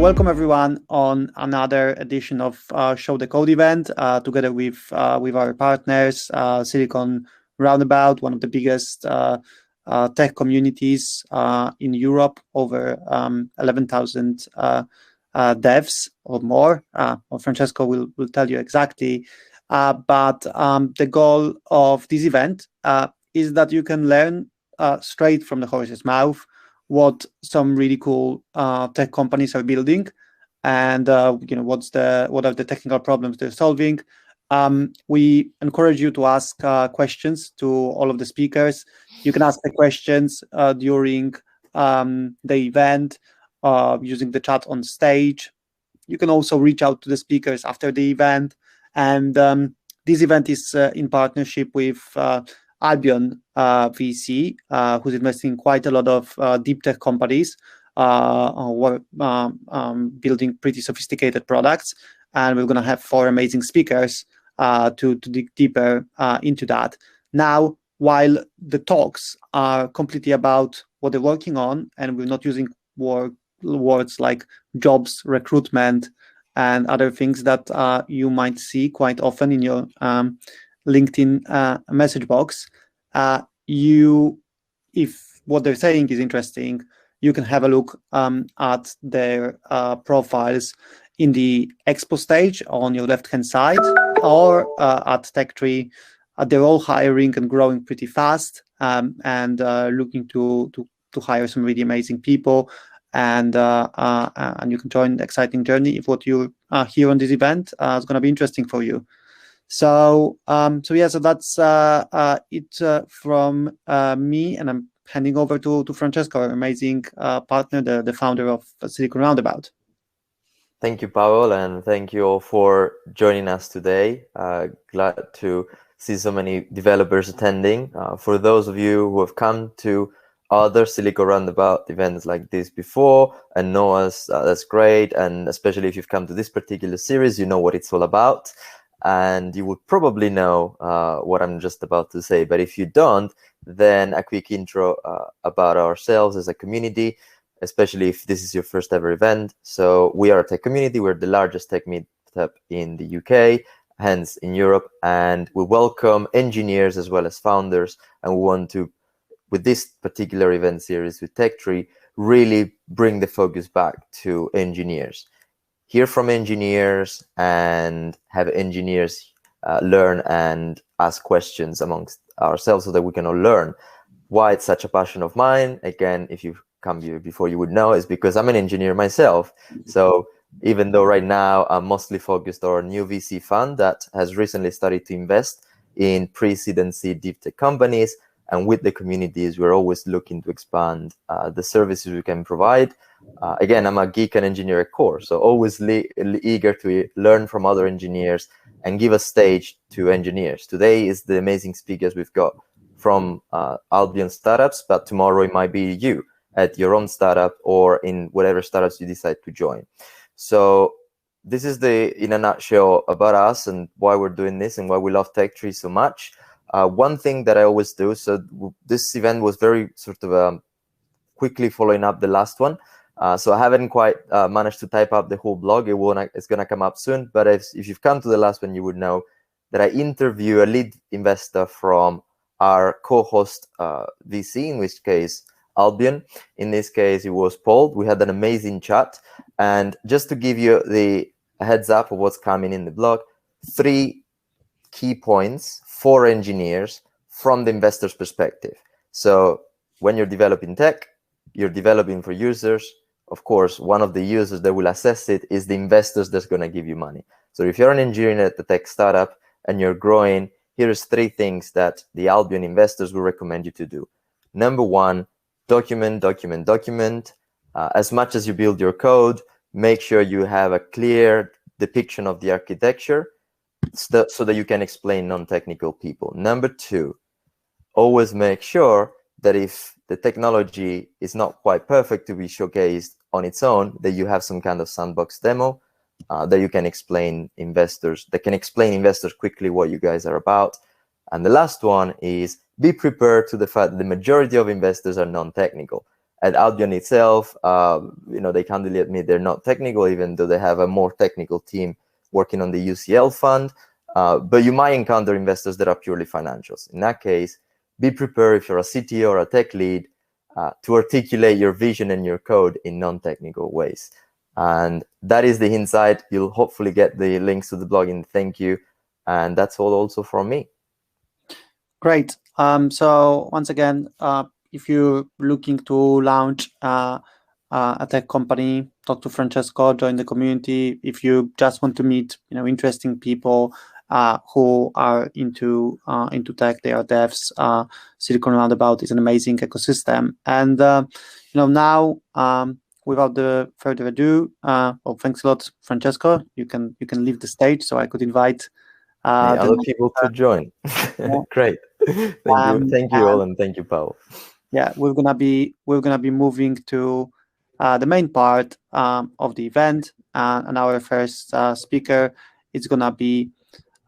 welcome everyone on another edition of Show the Code event together with our partners, Silicon Roundabout, one of the biggest tech communities in Europe, over 11,000 devs or more. Francesco will tell you exactly. But the goal of this event is that you can learn straight from the horse's mouth what some really cool tech companies are building, and what are the technical problems they're solving. We encourage you to ask questions to all of the speakers. You can ask the questions during the event using the chat on stage. You can also reach out to the speakers after the event. And this event is in partnership with AlbionVC, who's investing in quite a lot of deep tech companies who are building pretty sophisticated products. And we're going to have 4 amazing speakers to dig deeper into that. Now, while the talks are completely about what they're working on, and we're not using words like jobs, recruitment, and other things that you might see quite often in your LinkedIn message box, if what they're saying is interesting, you can have a look at their profiles in the expo stage on your left-hand side, or at TechTree. They're all hiring and growing pretty fast, and looking to hire some really amazing people. And you can join the exciting journey if what you hear on this event is going to be interesting for you. So that's it from me, and I'm handing over to Francesco, our amazing partner, the founder of Silicon Roundabout. Thank you, Pavel, and thank you all for joining us today. Glad to see so many developers attending. For those of you who have come to other Silicon Roundabout events like this before and know us, that's great. And especially if you've come to this particular series, you know what it's all about. And you would probably know what I'm just about to say. But if you don't, then a quick intro about ourselves as a community, especially if this is your first ever event. So we are a tech community. We're the largest tech meetup in the UK, hence in Europe. And we welcome engineers as well as founders. And we want to, with this particular event series with TechTree, really bring the focus back to engineers. Hear from engineers and have engineers learn and ask questions amongst ourselves so that we can all learn. Why it's such a passion of mine, again, if you've come here before, you would know, is because I'm an engineer myself. So even though right now I'm mostly focused on our new VC fund that has recently started to invest in pre-seed and seed deep tech companies, and with the communities, we're always looking to expand the services we can provide. Again, I'm a geek and engineer at core, so always eager to learn from other engineers and give a stage to engineers. Today is the amazing speakers we've got from Albion startups, but tomorrow it might be you at your own startup or in whatever startups you decide to join. So this is in a nutshell about us and why we're doing this and why we love TechTree so much. One thing that I always do, so this event was very sort of quickly following up the last one. So I haven't quite managed to type up the whole blog. It's going to come up soon. But if you've come to the last one, you would know that I interview a lead investor from our co-host VC, in which case Albion. In this case, it was Paul. We had an amazing chat. And just to give you the heads up of what's coming in the blog, 3 key points for engineers from the investor's perspective. So when you're developing tech, you're developing for users. Of course, one of the users that will assess it is the investors that's going to give you money. So if you're an engineer at the tech startup and you're growing, here's 3 things that the Albion investors will recommend you to do. Number 1, document. As much as you build your code, make sure you have a clear depiction of the architecture so that you can explain non-technical people. Number 2, always make sure that if the technology is not quite perfect to be showcased on its own, that you have some kind of sandbox demo that you can explain investors, quickly what you guys are about. And the last one is be prepared to the fact that the majority of investors are non-technical. at Albion itself, they candidly admit they're not technical, even though they have a more technical team working on the UCL fund. But you might encounter investors that are purely financials. In that case, be prepared, if you're a CTO or a tech lead, to articulate your vision and your code in non-technical ways. And that is the insight. You'll hopefully get the links to the blog in thank you. And that's all also from me. Great. So once again, if you're looking to launch a tech company, talk to Francesco, join the community. If you just want to meet, interesting people who are into tech, they are devs. Silicon Roundabout is an amazing ecosystem. And now, without the further ado, thanks a lot, Francesco. You can leave the stage so I could invite other people to join. Yeah. Great. Thank you all, and thank you, Paul. Yeah, we're gonna be moving to the main part of the event, and our first speaker is gonna be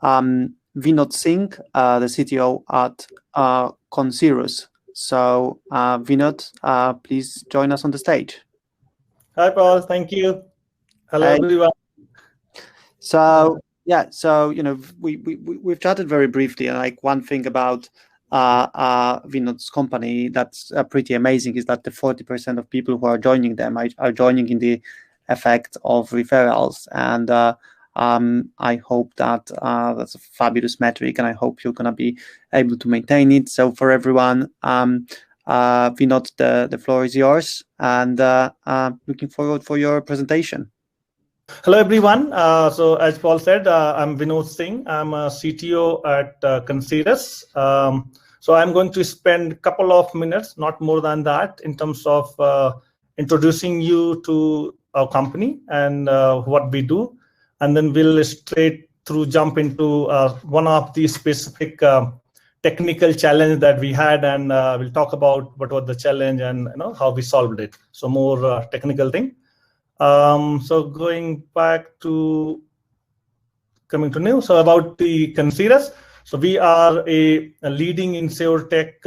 Vinod Singh, the CTO at Concirrus. So Vinod, please join us on the stage. Hi, Paul. Thank you. Hello, everyone. So yeah, so we've chatted very briefly, and like one thing about Vinod's company that's pretty amazing is that the 40% of people who are joining them are joining in the effect of referrals, and I hope that that's a fabulous metric, and I hope you're gonna be able to maintain it. So for everyone, Vinod, the floor is yours, and looking forward for your presentation. Hello, everyone. So as Paul said, I'm Vinod Singh. I'm a CTO at Concirrus. So I'm going to spend a couple of minutes, not more than that, in terms of introducing you to our company and what we do. And then we'll straight through jump into one of the specific technical challenge that we had, and we'll talk about what was the challenge and how we solved it. So more technical thing. So going back to coming to new, so about the Concirrus. So we are a leading insurtech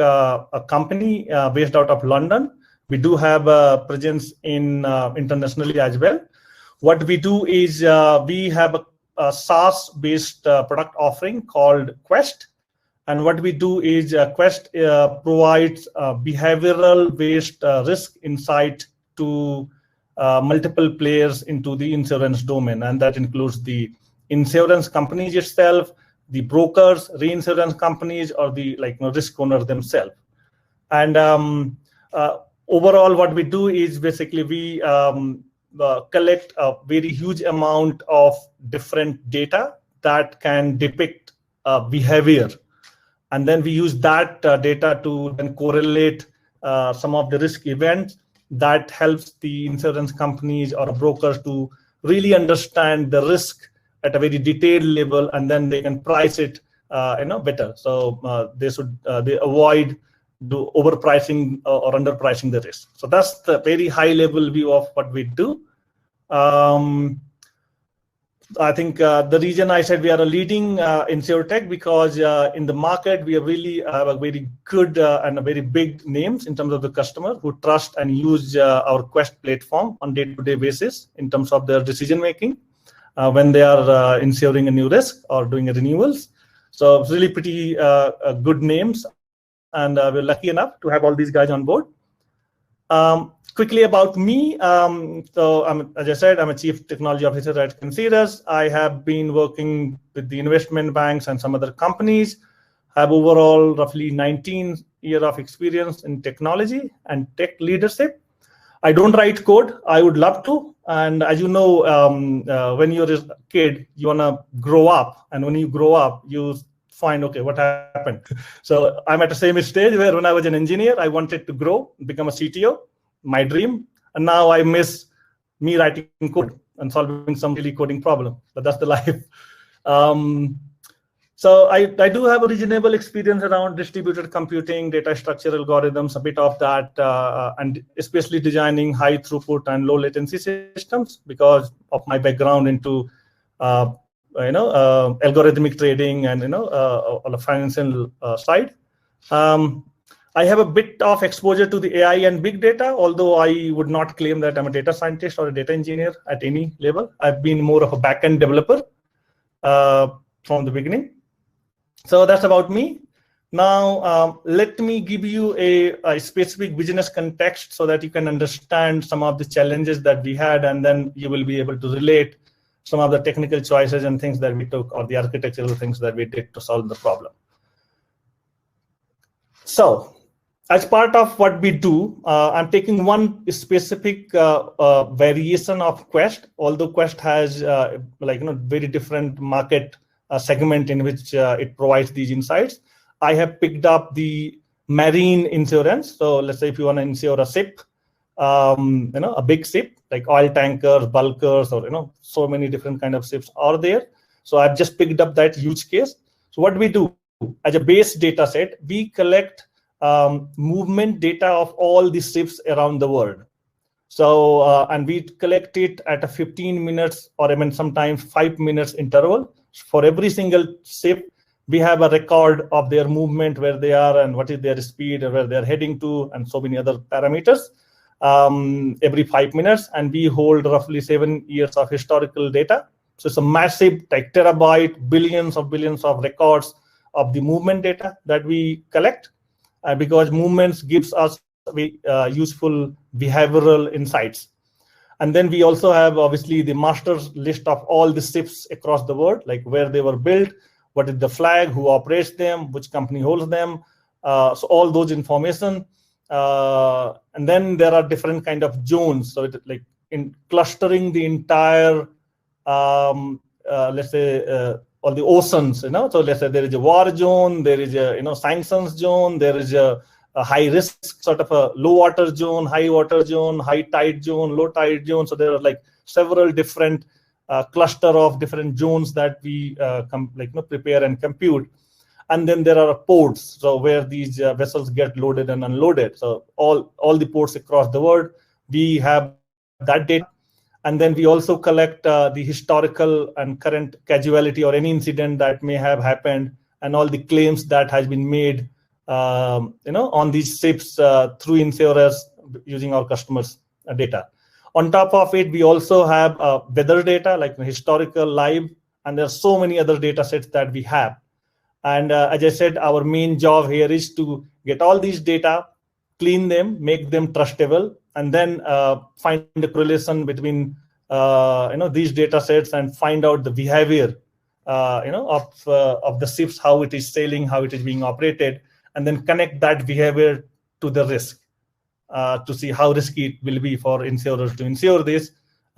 company based out of London. We do have a presence in internationally as well. What we do is we have a SaaS-based product offering called Quest. And what we do is Quest provides behavioral-based risk insight to multiple players into the insurance domain, and that includes the insurance companies itself, the brokers, reinsurance companies, or the risk owners themselves. And overall, what we do is basically we collect a very huge amount of different data that can depict behavior, and then we use that data to then correlate some of the risk events that helps the insurance companies or brokers to really understand the risk at a very detailed level, and then they can price it better. So they avoid overpricing or underpricing the risk. So that's the very high level view of what we do. I think the reason I said we are a leading insurtech because in the market we really have a very good and a very big names in terms of the customer who trust and use our Quest platform on day-to-day basis in terms of their decision making when they are insuring a new risk or doing a renewals. So it's really pretty good names, and we're lucky enough to have all these guys on board. Quickly about me, so as I said, I'm a Chief Technology Officer at Concirrus. I have been working with the investment banks and some other companies. I have overall roughly 19 years of experience in technology and tech leadership. I don't write code. I would love to. And as you know, when you're a kid, you want to grow up. And when you grow up, you find, okay, what happened? So I'm at the same stage where when I was an engineer, I wanted to grow, become a CTO. My dream, and now I miss me writing code and solving some really coding problem, but that's the life. So I do have a reasonable experience around distributed computing, data structure algorithms, a bit of that, and especially designing high throughput and low latency systems because of my background into algorithmic trading and on the financial side. I have a bit of exposure to the AI and big data, although I would not claim that I'm a data scientist or a data engineer at any level. I've been more of a backend developer from the beginning. So that's about me. Now, let me give you a specific business context so that you can understand some of the challenges that we had, and then you will be able to relate some of the technical choices and things that we took, or the architectural things that we did to solve the problem. So, as part of what we do, I'm taking one specific variation of Quest, although Quest has very different market segment in which it provides these insights. I have picked up the marine insurance. So let's say if you want to insure a ship, a big ship like oil tankers, bulkers, or so many different kind of ships are there. So I've just picked up that use case. So what we do as a base data set, we collect movement data of all the ships around the world. So, and we collect it at a 15 minutes or even sometimes 5 minutes interval. For every single ship, we have a record of their movement, where they are and what is their speed and where they're heading to, and so many other parameters every 5 minutes. And we hold roughly 7 years of historical data. So it's a massive, like terabyte, billions of records of the movement data that we collect. Because movements gives us useful behavioral insights. And then we also have obviously the master list of all the ships across the world, like where they were built, what is the flag, who operates them, which company holds them. So all those information. And then there are different kind of zones. So like in clustering the entire, let's say, or the oceans, So let's say there is a war zone, there is a sanctions zone, there is a high risk sort of a low water zone, high water zone, high tide zone, low tide zone. So there are like several different cluster of different zones that we prepare and compute. And then there are ports, so where these vessels get loaded and unloaded. So all the ports across the world, we have that data. And then we also collect the historical and current casualty or any incident that may have happened, and all the claims that has been made, on these ships through insurers using our customers' data. On top of it, we also have weather data, like historical, live, and there are so many other data sets that we have. And as I said, our main job here is to get all these data, clean them, make them trustable, and then find the correlation between these data sets and find out the behavior of the ships, how it is sailing, how it is being operated, and then connect that behavior to the risk to see how risky it will be for insurers to insure this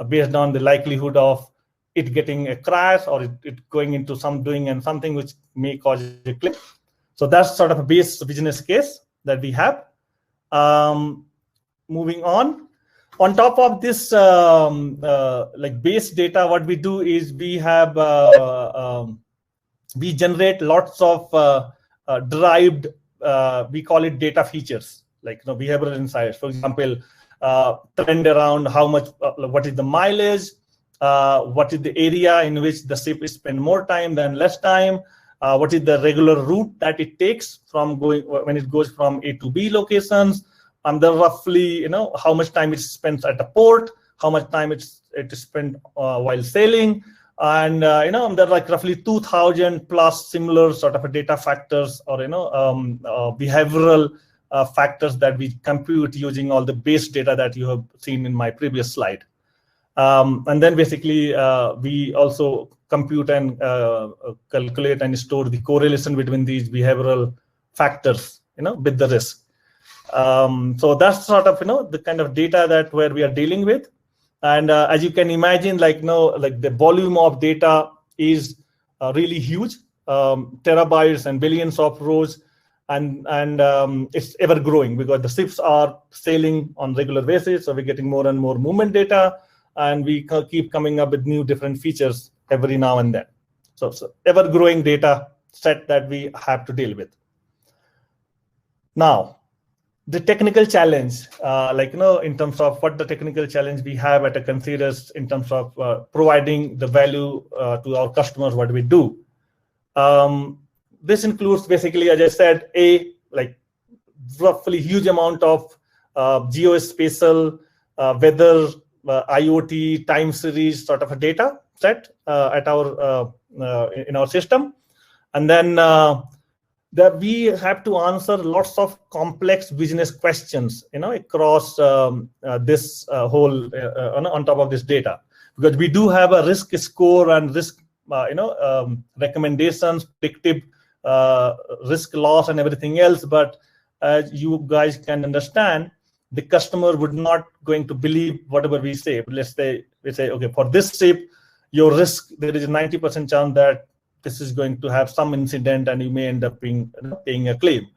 based on the likelihood of it getting a crash or it going into doing something which may cause a claim. So that's sort of a base business case that we have. Moving on. On top of this base data, what we do is we have we generate lots of derived we call it data features, like behavioral insights. For example, trend around how much, what is the mileage, what is the area in which the ship spend more time than less time, what is the regular route that it takes from when it goes from A to B locations, and then roughly, how much time it spends at the port, how much time it spent while sailing, and there are like roughly 2,000 plus similar sort of data factors or behavioral factors that we compute using all the base data that you have seen in my previous slide. And then basically we also compute and calculate and store the correlation between these behavioral factors, with the risk. So that's sort of the kind of data that where we are dealing with, and as you can imagine, like the volume of data is really huge, terabytes and billions of rows, and it's ever growing because the ships are sailing on regular basis, so we're getting more and more movement data, and we keep coming up with new different features every now and then. So ever growing data set that we have to deal with. Now, the technical challenge, in terms of what the technical challenge we have at a Concirrus in terms of providing the value to our customers, what we do. This includes basically, as I said, roughly huge amount of geospatial, weather, IoT, time series sort of a data set at our in our system, and then that we have to answer lots of complex business questions, across this whole on top of this data, because we do have a risk score and risk recommendations, predictive risk loss and everything else. But as you guys can understand, the customer would not going to believe whatever we say. But let's say we say, okay, for this ship, your risk, there is a 90% chance that this is going to have some incident and you may end up paying a claim.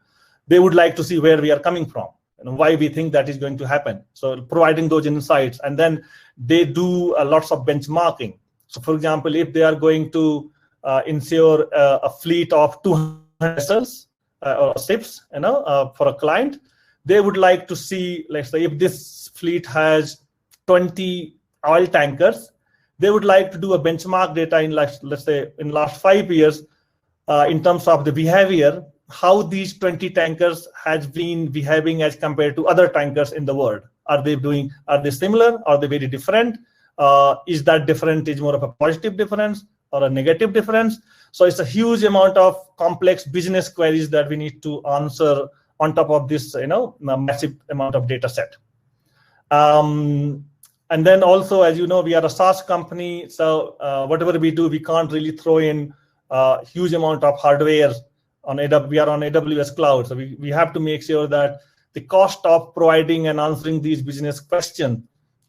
They would like to see where we are coming from and why we think that is going to happen. So providing those insights, and then they do lots of benchmarking. So for example, if they are going to insure a fleet of 200 vessels or ships, for a client, they would like to see, let's say, if this fleet has 20 oil tankers, they would like to do a benchmark data in, let's say, in last 5 years, in terms of the behavior, how these 20 tankers has been behaving as compared to other tankers in the world. Are they similar? Are they very different? Is that different is more of a positive difference or a negative difference? So it's a huge amount of complex business queries that we need to answer on top of this, massive amount of data set. And then also, as you know, we are a SaaS company. So whatever we do, we can't really throw in a huge amount of hardware on AWS. We are on AWS cloud. So we have to make sure that the cost of providing and answering these business questions,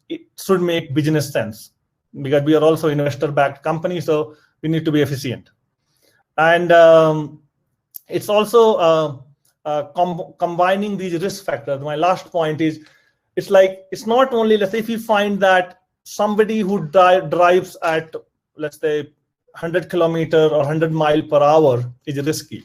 it should make business sense, because we are also investor-backed company. So we need to be efficient. And it's also combining these risk factors. My last point is, it's not only, let's say, if you find that somebody who drives at, let's say, 100 kilometer or 100 mile per hour is risky.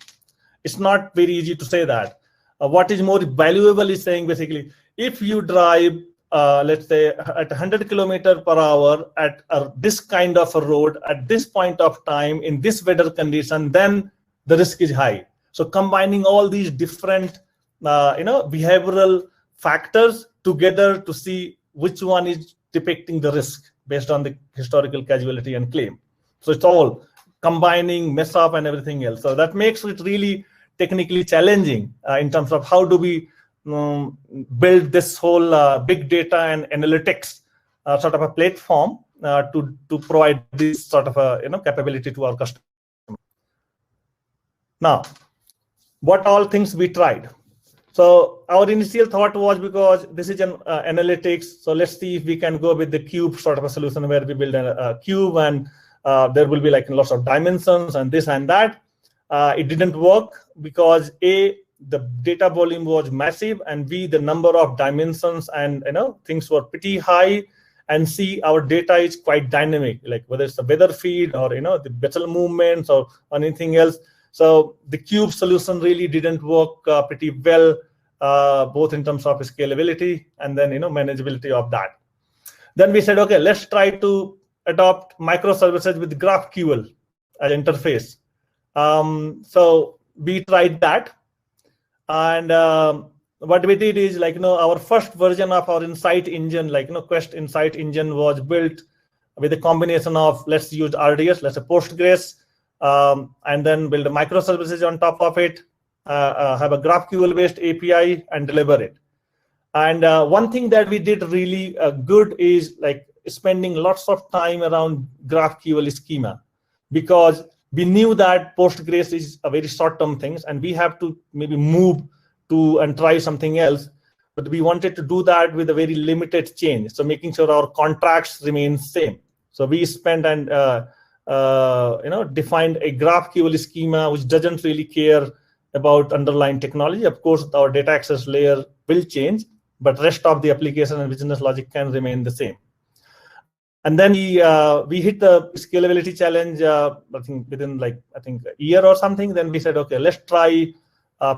It's not very easy to say that. What is more valuable is saying, basically, if you drive, let's say, at 100 kilometer per hour at this kind of a road at this point of time in this weather condition, then the risk is high. So combining all these different, behavioral factors together to see which one is depicting the risk based on the historical casualty and claim. So it's all combining, mess up, and everything else. So that makes it really technically challenging in terms of how do we build this whole big data and analytics sort of a platform to provide this sort of a capability to our customers. Now, what all things we tried? So our initial thought was, because this is an analytics, so let's see if we can go with the cube sort of a solution where we build a cube and there will be like lots of dimensions and this and that. It didn't work because A, the data volume was massive, and B, the number of dimensions and things were pretty high, and C, our data is quite dynamic, like whether it's a weather feed or the vessel movements or anything else. So the cube solution really didn't work pretty well, both in terms of scalability and then manageability of that. Then we said, okay, let's try to adopt microservices with GraphQL as interface. So we tried that, and what we did is, like, our first version of our insight engine, like Quest insight engine, was built with a combination of, let's use RDS, let's say Postgres, and then build a microservices on top of it, have a GraphQL based API and deliver it. And one thing that we did really good is like spending lots of time around GraphQL schema, because we knew that Postgres is a very short-term thing and we have to maybe move to and try something else, but we wanted to do that with a very limited change. So making sure our contracts remain same. So we spent and defined a GraphQL schema which doesn't really care about underlying technology. Of course, our data access layer will change, but rest of the application and business logic can remain the same. And then we hit the scalability challenge, I think within a year or something. Then we said, okay, let's try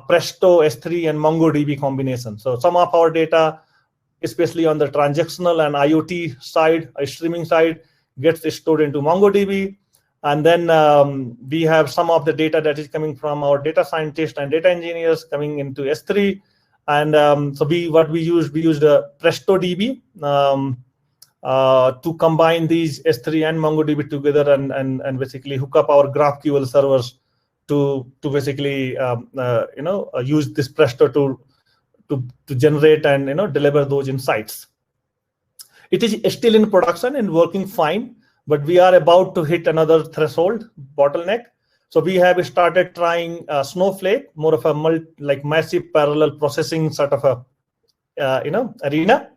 Presto, S3, and MongoDB combination. So some of our data, especially on the transactional and IoT side, streaming side, gets stored into MongoDB. And then we have some of the data that is coming from our data scientists and data engineers coming into S3. And so we used PrestoDB to combine these S3 and MongoDB together and basically hook up our GraphQL servers to basically use this Presto to generate and deliver those insights. It is still in production and working fine, but we are about to hit another threshold bottleneck. So we have started trying Snowflake, more of a massive parallel processing sort of a arena.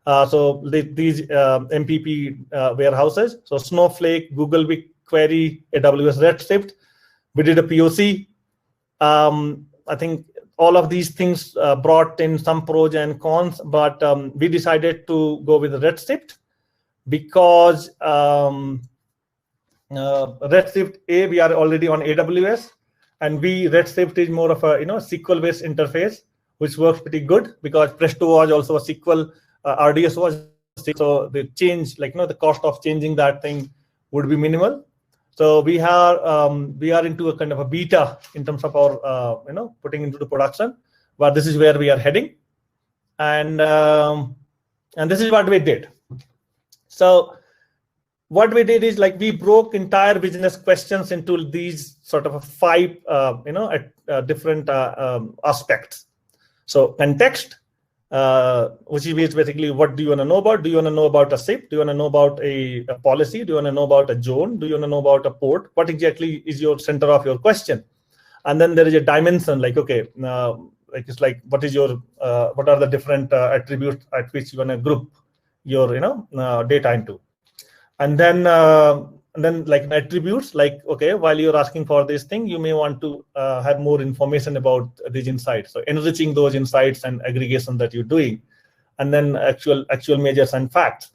So these MPP warehouses. So Snowflake, Google BigQuery, AWS Redshift. We did a POC. I think all of these things brought in some pros and cons, but we decided to go with Redshift because Redshift, we are already on AWS, and Redshift is more of a SQL-based interface, which works pretty good because Presto was also a SQL, RDS was, so the change, the cost of changing that thing would be minimal. So we are into a kind of a beta in terms of our putting into the production, but this is where we are heading, and this is what we did. So what we did is we broke entire business questions into these sort of 5 different aspects. So context, which is basically what do you want to know about? Do you want to know about a SIP? Do you want to know about a policy? Do you want to know about a zone? Do you want to know about a port? What exactly is your center of your question? And then there is a dimension, it's what is your what are the different attributes at which you want to group your data into? And then attributes, while you're asking for this thing, you may want to have more information about these insights. So enriching those insights and aggregation that you're doing, and then actual measures and facts,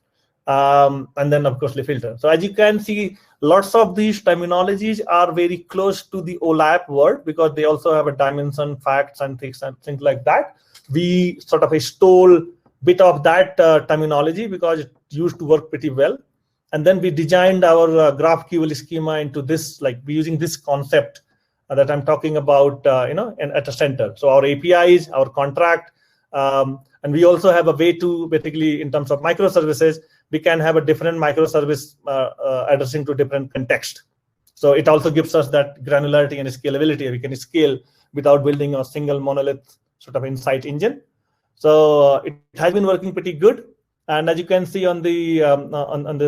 and then of course the filter. So as you can see, lots of these terminologies are very close to the OLAP word because they also have a dimension, facts, and things like that. We sort of stole a bit of that terminology because it used to work pretty well. And then we designed our GraphQL schema into this, we're using this concept that I'm talking about, at the center. So our APIs, our contract, and we also have a way to basically, in terms of microservices, we can have a different microservice addressing to different context. So it also gives us that granularity and scalability. We can scale without building a single monolith sort of insight engine. So it has been working pretty good. And as you can see on the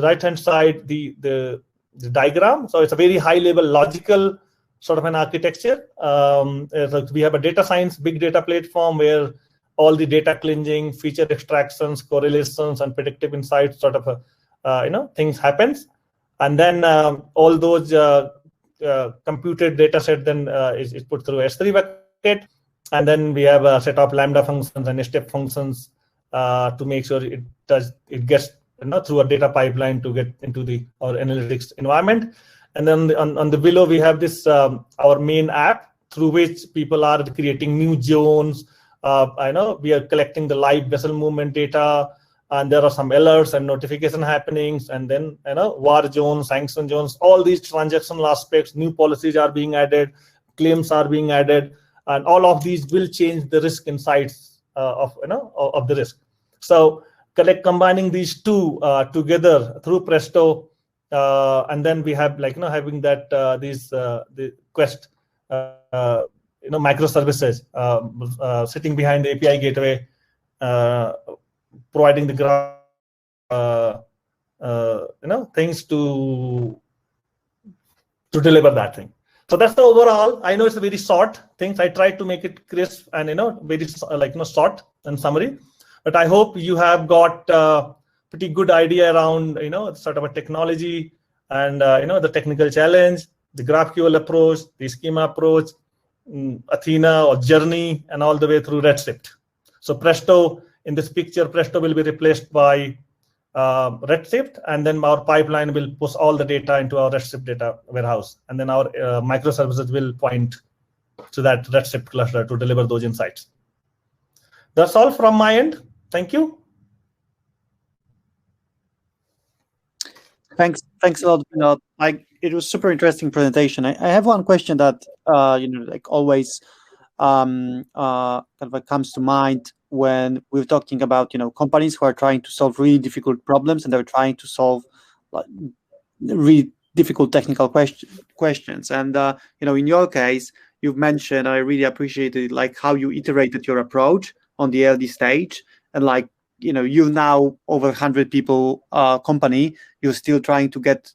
right hand side, the diagram. So it's a very high level logical sort of an architecture. So we have a data science big data platform where all the data cleansing, feature extractions, correlations, and predictive insights sort of things happens. And then all those computed data set then is put through S3 bucket. And then we have a set of lambda functions and step functions to make sure it gets through a data pipeline to get into our analytics environment. And then on the below we have this our main app through which people are creating new zones. I know we are collecting the live vessel movement data, and there are some alerts and notification happenings, and then war zones, sanction zones, all these transactional aspects, new policies are being added, claims are being added, and all of these will change the risk insights of the risk. So combining these two together through Presto, and then we have having that the Quest microservices sitting behind the API gateway, providing the graph things to deliver that thing. So that's the overall. I know it's a very short things. I tried to make it crisp and very short and summary. But I hope you have got a pretty good idea around sort of a technology and the technical challenge, the GraphQL approach, the schema approach, Athena or Journey, and all the way through Redshift. So Presto, in this picture, Presto will be replaced by Redshift, and then our pipeline will push all the data into our Redshift data warehouse, and then our microservices will point to that Redshift cluster to deliver those insights. That's all from my end. Thank you. Thanks a lot, Vinod. It was super interesting presentation. I have one question that always kind of comes to mind when we're talking about companies who are trying to solve really difficult problems, and they're trying to solve like really difficult technical questions. And in your case, you've mentioned, I really appreciated like how you iterated your approach on the early stage, and like you're now over 100 people company, you're still trying to get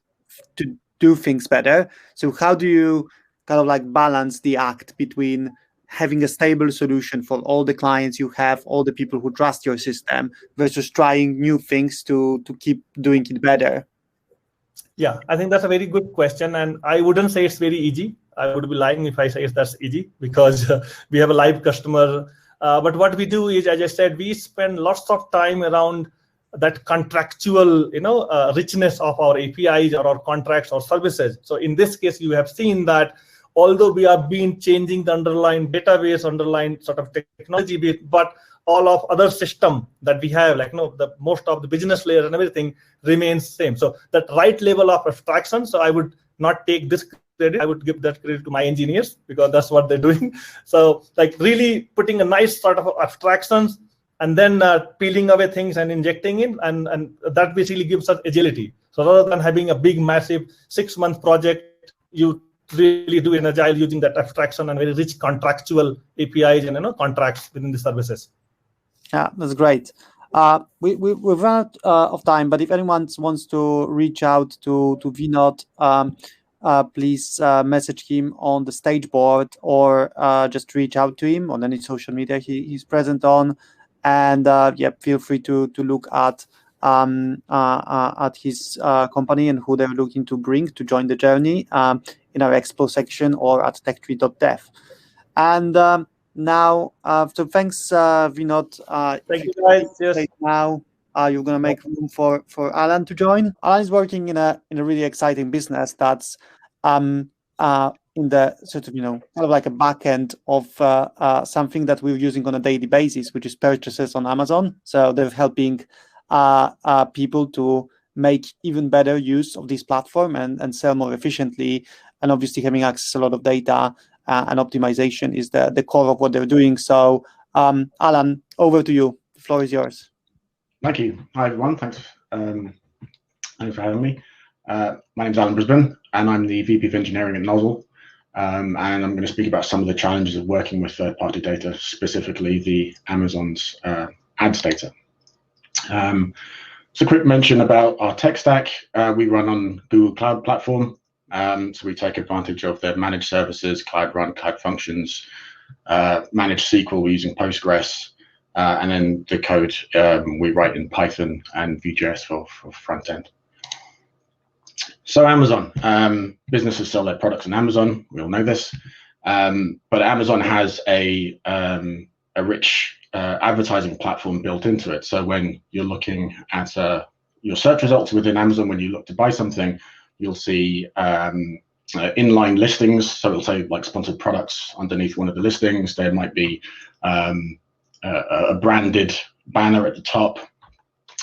to do things better. So how do you kind of like balance the act between having a stable solution for all the clients you have, all the people who trust your system, versus trying new things to keep doing it better? Yeah, I think that's a very good question, and I wouldn't say it's very easy. I would be lying if I say that's easy, because we have a live customer. But what we do is, as I said, we spend lots of time around that contractual, richness of our APIs or our contracts or services. So in this case, you have seen that although we have been changing the underlying database, underlying sort of technology bit, but all of other system that we have, like the most of the business layer and everything remains same. So that right level of abstraction. So I would not take this credit. I would give that credit to my engineers, because that's what they're doing. So like really putting a nice sort of abstractions, and then peeling away things and injecting in, and that basically gives us agility. So rather than having a big, massive 6-month project, you really do in Agile using that abstraction and very rich contractual APIs and contracts within the services. Yeah, that's great. We've run out of time, but if anyone wants to reach out to Vinod, please message him on the stage board, or just reach out to him on any social media he's present on. And feel free to look at his company and who they're looking to bring to join the journey in our expo section or at techtree.dev. And now, so thanks, Vinod. Thank you, guys. Yes. Now you're going to make room for Allan to join. Allan is working in a really exciting business that's in the sort of kind of like a back end of something that we're using on a daily basis, which is purchases on Amazon. So they're helping people to make even better use of this platform and sell more efficiently, and obviously having access to a lot of data and optimization is the core of what they're doing. So Allan, over to you. The floor is yours. Thank you. Hi everyone. Thanks for having me. My name's Allan Brisbane, and I'm the VP of Engineering at Nozzle. And I'm going to speak about some of the challenges of working with third-party data, specifically the Amazon's ads data. So quick mention about our tech stack. We run on Google Cloud Platform. So we take advantage of their managed services, Cloud Run, Cloud Functions, managed SQL, we're using Postgres, and then the code we write in Python and Vue.js for front end. So Amazon, businesses sell their products on Amazon. We all know this, but Amazon has a rich advertising platform built into it. So when you're looking at your search results within Amazon, when you look to buy something, you'll see inline listings. So it'll say like sponsored products underneath one of the listings. There might be a branded banner at the top.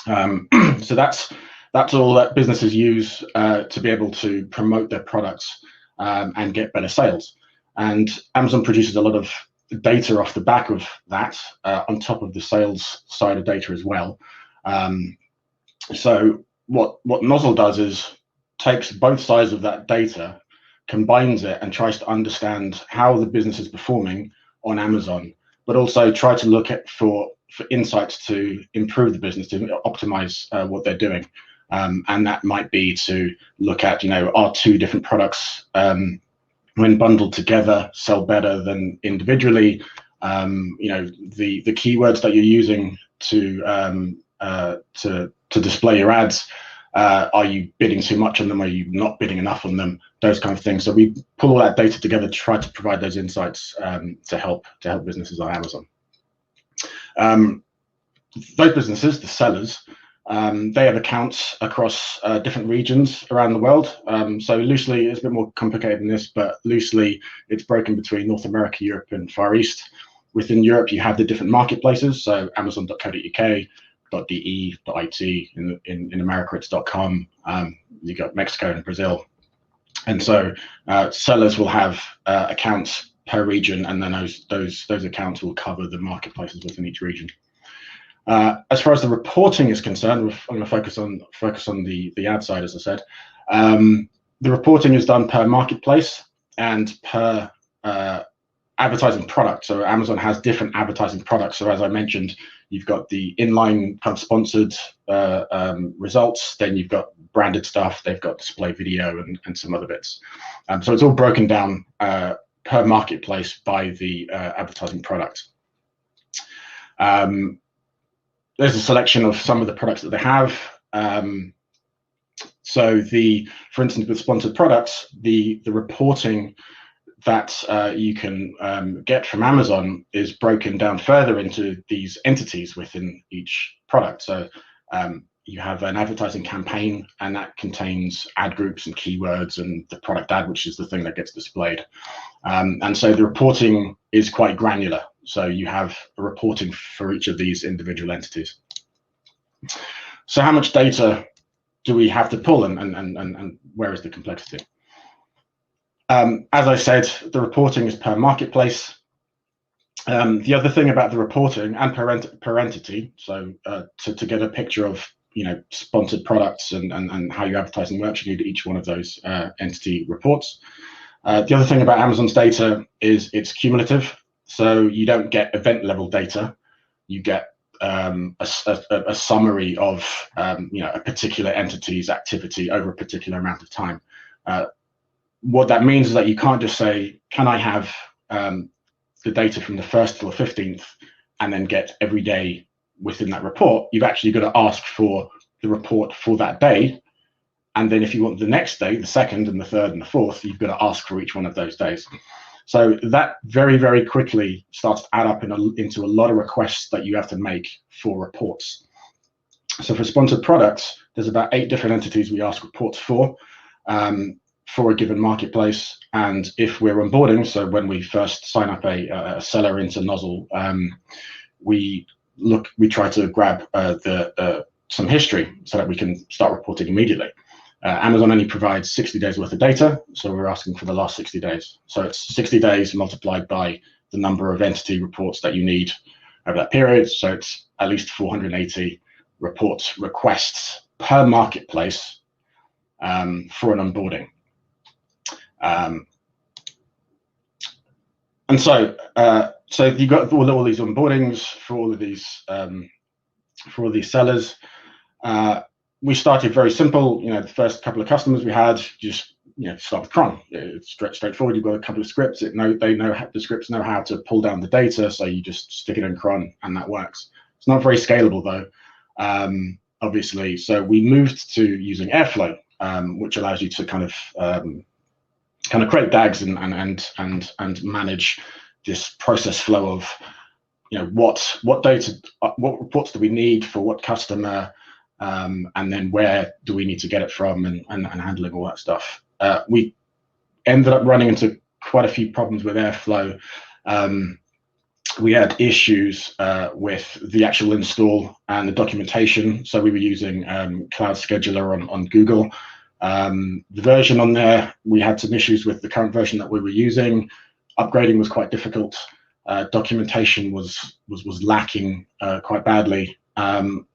So that's all that businesses use to be able to promote their products and get better sales. And Amazon produces a lot of data off the back of that, on top of the sales side of data as well. So what Nozzle does is takes both sides of that data, combines it, and tries to understand how the business is performing on Amazon, but also try to look at for insights to improve the business, to optimize what they're doing. And that might be to look at, are two different products when bundled together sell better than individually? The keywords that you're using to display your ads, are you bidding too much on them? Are you not bidding enough on them? Those kind of things. So we pull all that data together to try to provide those insights to help businesses on Amazon. Those businesses, the sellers, they have accounts across different regions around the world. So loosely, it's a bit more complicated than this, but loosely it's broken between North America, Europe, and Far East. Within Europe, you have the different marketplaces. So Amazon.co.uk, .de, .it. In America, it's .com. You got Mexico and Brazil. And so sellers will have accounts per region, and then those accounts will cover the marketplaces within each region. As far as the reporting is concerned, I'm going to focus on the ad side, as I said. The reporting is done per marketplace and per advertising product. So Amazon has different advertising products. So as I mentioned, you've got the inline kind of sponsored results, then you've got branded stuff, they've got display video and some other bits. So it's all broken down per marketplace by the advertising product. There's a selection of some of the products that they have. So for instance, with sponsored products, the reporting that you can get from Amazon is broken down further into these entities within each product. So you have an advertising campaign, and that contains ad groups and keywords and the product ad, which is the thing that gets displayed. And so the reporting is quite granular. So you have a reporting for each of these individual entities. So how much data do we have to pull, and where is the complexity? As I said, the reporting is per marketplace. The other thing about the reporting and per entity, so to get a picture of sponsored products and how your advertising works, you need each one of those entity reports. The other thing about Amazon's data is it's cumulative, so you don't get event level data. You get a summary of a particular entity's activity over a particular amount of time. What that means is that you can't just say, can I have the data from the 1st till the 15th and then get every day within that report. You've actually got to ask for the report for that day. And then if you want the next day, the 2nd and the 3rd and the 4th, you've got to ask for each one of those days. So that very, very quickly starts to add up into a lot of requests that you have to make for reports. So for sponsored products, there's about 8 different entities we ask reports for a given marketplace. And if we're onboarding, so when we first sign up a seller into Nozzle, we try to grab some history so that we can start reporting immediately. Amazon only provides 60 days worth of data, so we're asking for the last 60 days. So it's 60 days multiplied by the number of entity reports that you need over that period. So it's at least 480 requests per marketplace for an onboarding. And so you've got all these onboardings for all of these sellers. We started very simple. The first couple of customers we had, just start with cron. It's straightforward. You've got a couple of scripts. The scripts know how to pull down the data, so you just stick it in cron and that works. It's not very scalable though, obviously. So we moved to using Airflow, which allows you to kind of create DAGs and manage this process flow of what data, what reports do we need for what customer, and then where do we need to get it from, and handling all that stuff. We ended up running into quite a few problems with Airflow. We had issues with the actual install and the documentation. So we were using Cloud Scheduler on Google. The version on there, we had some issues with the current version that we were using. Upgrading was quite difficult. Documentation was lacking quite badly.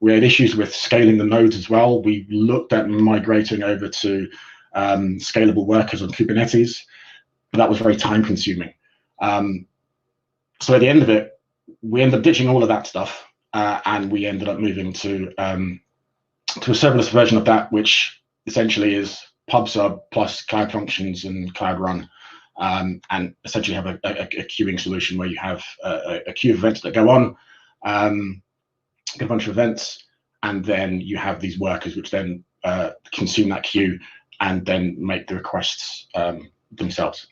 We had issues with scaling the nodes as well. We looked at migrating over to scalable workers on Kubernetes, but that was very time consuming. So at the end of it, we ended up ditching all of that stuff, and we ended up moving to a serverless version of that, which essentially is PubSub plus Cloud Functions and Cloud Run, and essentially have a queuing solution where you have a queue of events that go on, get a bunch of events, and then you have these workers which then consume that queue and then make the requests themselves.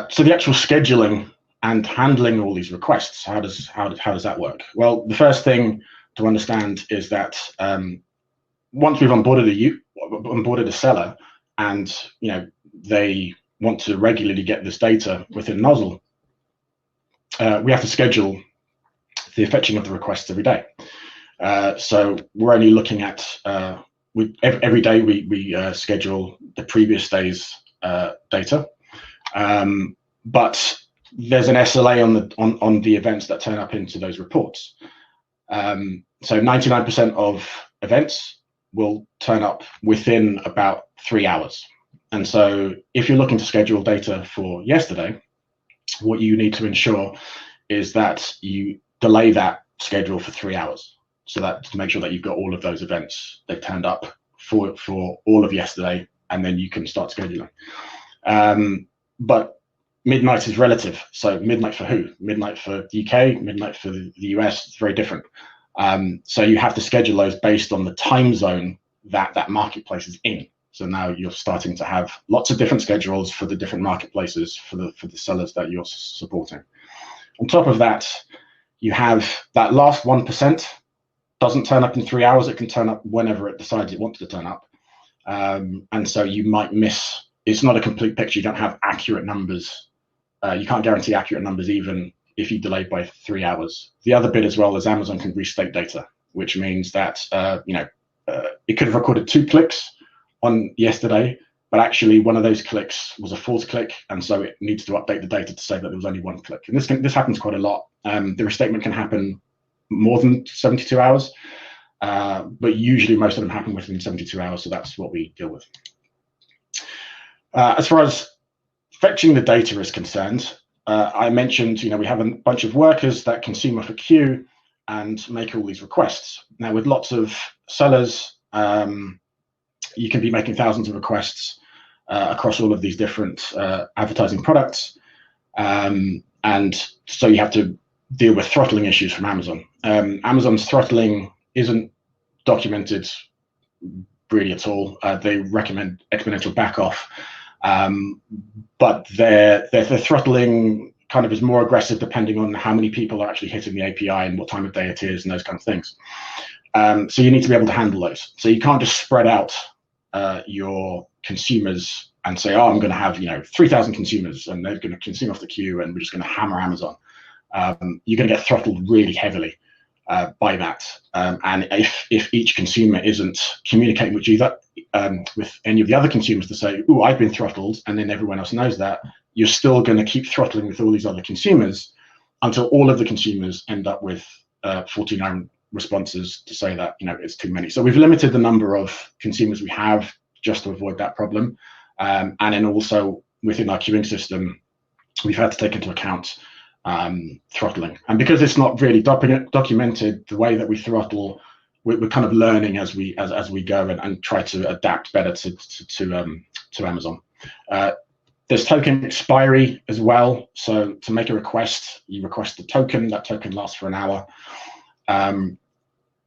So the actual scheduling and handling all these requests, how does that work? Well, the first thing to understand is that once we've onboarded a seller, and they want to regularly get this data within Nozzle, we have to schedule the fetching of the requests every day. So we're only looking at every day we schedule the previous day's data. But there's an SLA on the events that turn up into those reports. So 99% of events will turn up within about 3 hours. And so if you're looking to schedule data for yesterday, what you need to ensure is that you delay that schedule for 3 hours, so that to make sure that you've got all of those events, they've turned up for all of yesterday, and then you can start scheduling. But midnight is relative. So midnight for who? Midnight for the UK, midnight for the US, it's very different. So you have to schedule those based on the time zone that marketplace is in. So now you're starting to have lots of different schedules for the different marketplaces for the sellers that you're supporting. On top of that, you have that last 1% doesn't turn up in 3 hours. It can turn up whenever it decides it wants to turn up. And so you might miss, it's not a complete picture. You don't have accurate numbers. You can't guarantee accurate numbers even if you delay by 3 hours. The other bit as well is Amazon can restate data, which means that it could have recorded 2 clicks on yesterday, but actually one of those clicks was a false click, and so it needs to update the data to say that there was only 1 click. And this happens quite a lot. The restatement can happen more than 72 hours, but usually most of them happen within 72 hours, so that's what we deal with. As far as fetching the data is concerned, I mentioned, we have a bunch of workers that consume off a queue and make all these requests. Now, with lots of sellers, you can be making thousands of requests across all of these different advertising products. And so you have to deal with throttling issues from Amazon. Amazon's throttling isn't documented really at all. They recommend exponential backoff. But their throttling kind of is more aggressive depending on how many people are actually hitting the API and what time of day it is and those kind of things. So you need to be able to handle those. So you can't just spread out your consumers and say, oh, I'm going to have 3,000 consumers and they're going to consume off the queue and we're just going to hammer Amazon. You're going to get throttled really heavily by that. And if each consumer isn't communicating with any of the other consumers to say, oh, I've been throttled, and then everyone else knows that, you're still going to keep throttling with all these other consumers until all of the consumers end up with 49 responses to say that it's too many. So we've limited the number of consumers we have just to avoid that problem. And then also within our queuing system, we've had to take into account throttling. And because it's not really documented, the way that we throttle, we're kind of learning as we go and try to adapt better to Amazon. There's token expiry as well. So to make a request, you request the token. That token lasts for an hour.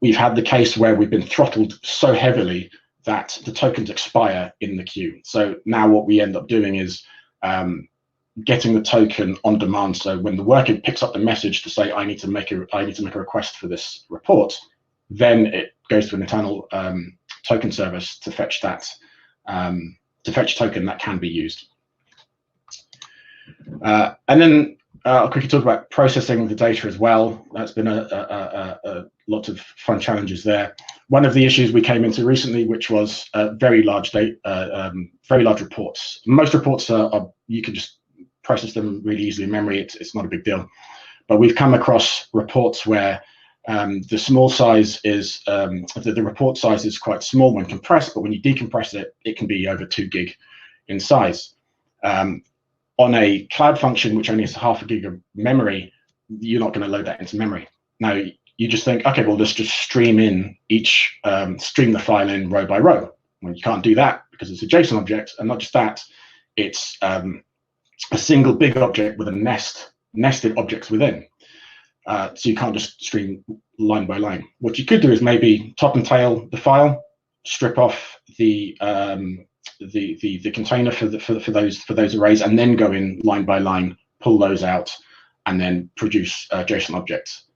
We've had the case where we've been throttled so heavily that the tokens expire in the queue. So now what we end up doing is getting the token on demand. So when the worker picks up the message to say, I need to make a request for this report, then it goes to an internal token service to fetch that token that can be used. And then I'll quickly talk about processing the data as well. That's been a lot of fun challenges there. One of the issues we came into recently, which was very large reports. Most reports are you can just process them really easily in memory. It's not a big deal. But we've come across reports where the small size is the report size is quite small when compressed, but when you decompress it, it can be over 2 gig in size. On a cloud function, which only has half a gig of memory, you're not going to load that into memory. Now, you just think, okay, well, let's just stream the file in row by row. Well, you can't do that because it's a JSON object, and not just that, it's a single big object with nested objects within. So you can't just stream line by line. What you could do is maybe top and tail the file, strip off the container for those arrays, and then go in line by line, pull those out, and then produce JSON objects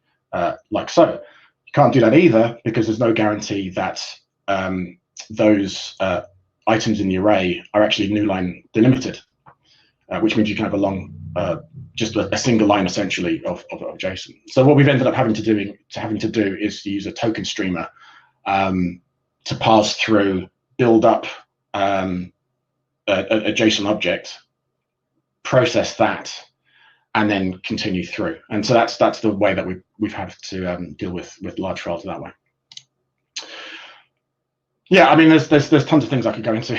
like so. You can't do that either because there's no guarantee that those items in the array are actually new line delimited, which means you can have a long, just a single line essentially of JSON. So what we've ended up having to do is to use a token streamer to parse through, build up a JSON object, process that, and then continue through. And so that's the way that we've had to deal with large files that way. Yeah, I mean, there's tons of things I could go into,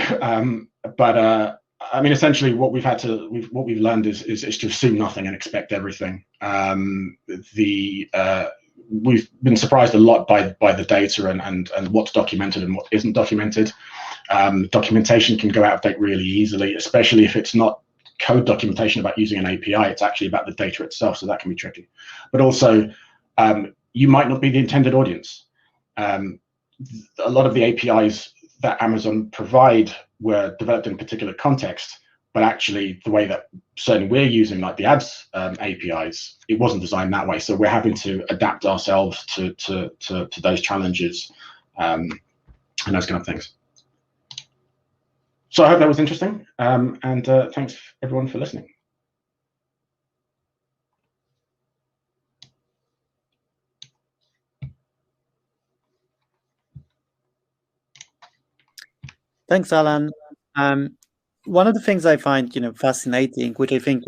but I mean, essentially, what we've learned is to assume nothing and expect everything. We've been surprised a lot by the data and what's documented and what isn't documented. Documentation can go out of date really easily, especially if it's not code documentation about using an API. It's actually about the data itself, so that can be tricky. But also, you might not be the intended audience. A lot of the APIs that Amazon provide were developed in a particular context, but actually the way that certainly we're using, like the ads APIs, it wasn't designed that way. So we're having to adapt ourselves to those challenges and those kind of things. So I hope that was interesting, and thanks everyone for listening. Thanks, Allan. One of the things I find, fascinating, which I think,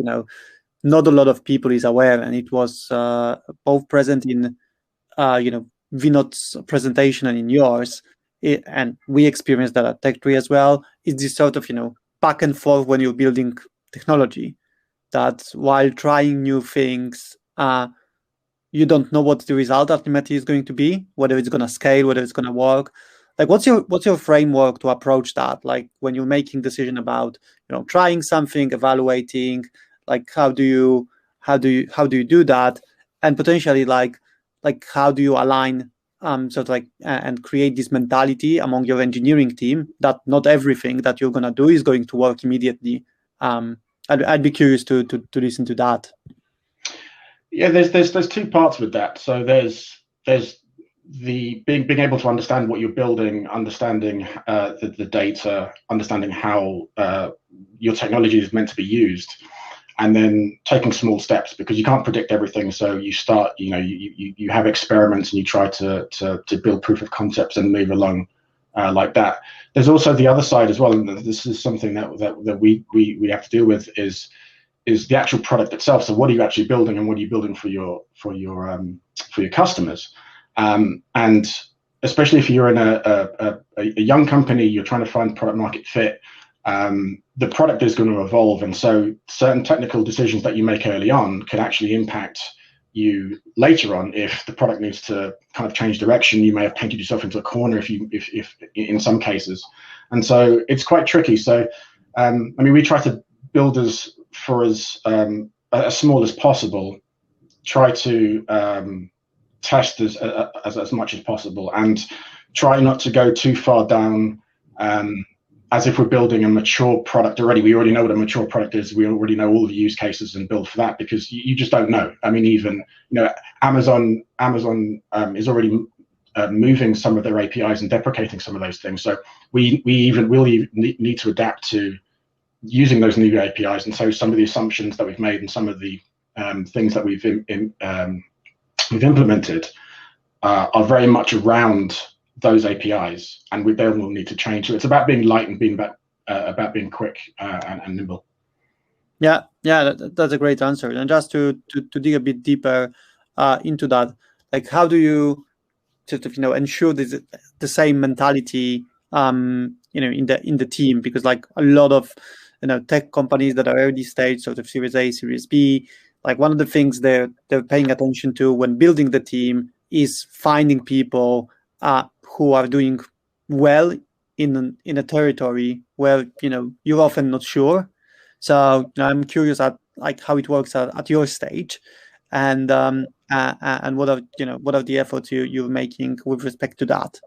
not a lot of people is aware, and it was both present in, Vinod's presentation and in yours, and we experienced that at Tech3 as well, is this sort of, back and forth when you're building technology, that while trying new things, you don't know what the result ultimately is going to be, whether it's going to scale, whether it's going to work. Like, what's your framework to approach that? Like, when you're making decision about, trying something, evaluating, like how do you do that, and potentially like how do you align sort of like and create this mentality among your engineering team that not everything that you're gonna do is going to work immediately. I'd be curious to listen to that. Yeah, there's two parts with that. So there's the being able to understand what you're building, understanding the data, understanding how your technology is meant to be used, and then taking small steps, because you can't predict everything. So you start, you have experiments and you try to build proof of concepts and move along like that. There's also the other side as well, and this is something that we have to deal with, is the actual product itself. So what are you actually building, and what are you building for your customers? And especially if you're in a young company, you're trying to find product market fit, the product is going to evolve. And so certain technical decisions that you make early on can actually impact you later on. If the product needs to kind of change direction, you may have painted yourself into a corner if in some cases. And so it's quite tricky. So, I mean, we try to build as small as possible, try to test as much as possible, and try not to go too far down as if we're building a mature product already. We already know what a mature product is. We already know all the use cases and build for that, because you just don't know. I mean, even Amazon is already moving some of their APIs and deprecating some of those things. So we really need to adapt to using those new APIs. And so some of the assumptions that we've made and some of the things that we've implemented are very much around those APIs, and we then will need to change. So it's about being light and being about being quick and nimble. Yeah, that's a great answer. And just to dig a bit deeper into that, like, how do you sort of ensure this the same mentality in the team? Because like a lot of tech companies that are early stage, sort of Series A, Series B, like one of the things they're paying attention to when building the team is finding people who are doing well in a territory where you're often not sure. So I'm curious at like how it works at your stage, and what are the efforts you're making with respect to that?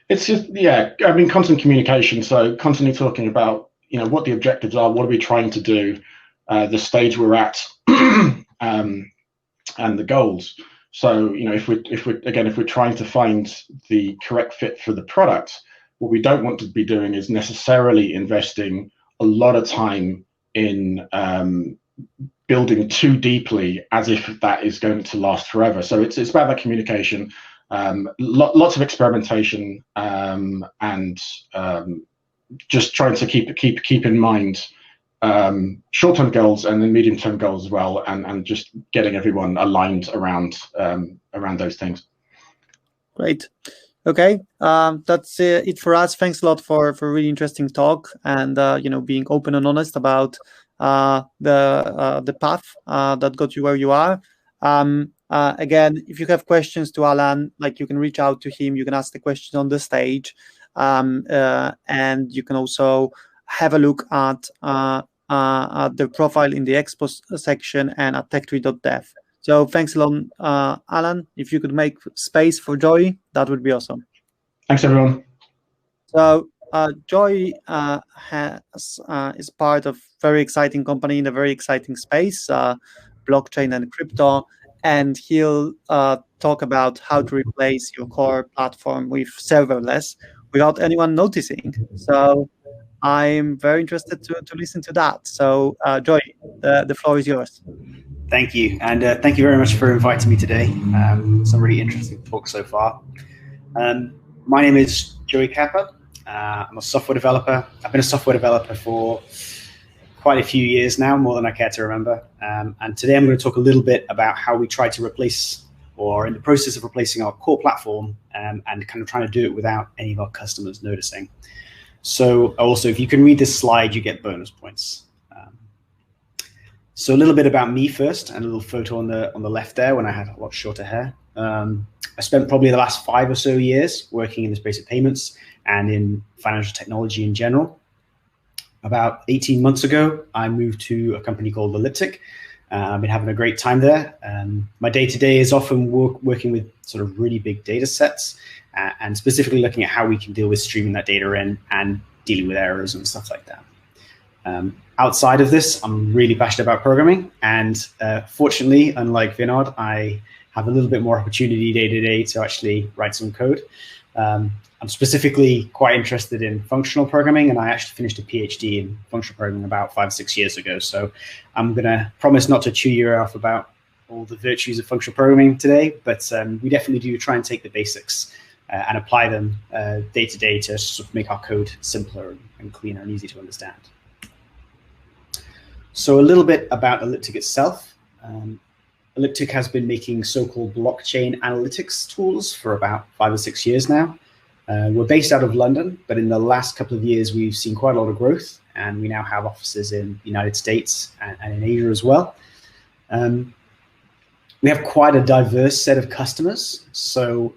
It's just, I mean, constant communication. So constantly talking about what the objectives are, what are we trying to do, the stage we're at, and the goals. So if we're trying to find the correct fit for the product, what we don't want to be doing is necessarily investing a lot of time in building too deeply as if that is going to last forever. So it's about that communication, lots of experimentation, and just trying to keep in mind short-term goals and then medium-term goals as well, and just getting everyone aligned around those things. Great. Okay, that's it for us. Thanks a lot for a really interesting talk, and being open and honest about the path that got you where you are. Again, if you have questions to Allan, you can reach out to him. You can ask the question on the stage, and you can also have a look at the profile in the expo section and at techtree.dev. So thanks a lot, Allan. If you could make space for Joy, that would be awesome. Thanks, everyone. So Joy is part of very exciting company in a very exciting space, blockchain and crypto, and he'll talk about how to replace your core platform with serverless without anyone noticing. So I'm very interested to listen to that. So Joy, the floor is yours. Thank you, and thank you very much for inviting me today. Some really interesting talk so far. My name is Joey Kappa. I'm a software developer. I've been a software developer for quite a few years now, more than I care to remember. And today I'm going to talk a little bit about how we try to replace, or in the process of replacing, our core platform, and kind of trying to do it without any of our customers noticing. So also, if you can read this slide, you get bonus points. So a little bit about me first, and a little photo on the left there when I had a lot shorter hair. I spent probably the last 5 or so years working in the space of payments and in financial technology in general. About 18 months ago, I moved to a company called Elliptic. I've been having a great time there. My day-to-day is often working with sort of really big data sets, and specifically looking at how we can deal with streaming that data in and dealing with errors and stuff like that. Outside of this, I'm really passionate about programming, and fortunately, unlike Vinod, I have a little bit more opportunity day-to-day to actually write some code. I'm specifically quite interested in functional programming, and I actually finished a PhD in functional programming about 5 or 6 years ago. So I'm going to promise not to chew you off about all the virtues of functional programming today, but we definitely do try and take the basics and apply them day-to-day to sort of make our code simpler and cleaner and easy to understand. So a little bit about Elliptic itself. Elliptic has been making so-called blockchain analytics tools for about 5 or 6 years now. We're based out of London, but in the last couple of years, we've seen quite a lot of growth, and we now have offices in the United States and in Asia as well. We have quite a diverse set of customers. So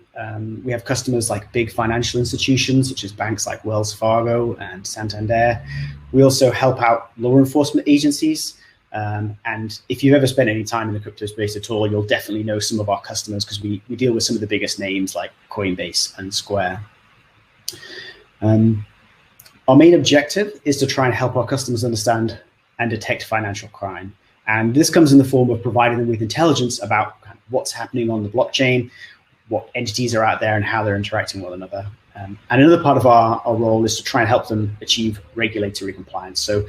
we have customers like big financial institutions, such as banks like Wells Fargo and Santander. We also help out law enforcement agencies. And if you've ever spent any time in the crypto space at all, you'll definitely know some of our customers, because we deal with some of the biggest names like Coinbase and Square. Our main objective is to try and help our customers understand and detect financial crime. And this comes in the form of providing them with intelligence about what's happening on the blockchain, what entities are out there, and how they're interacting with one another. And another part of our role is to try and help them achieve regulatory compliance. So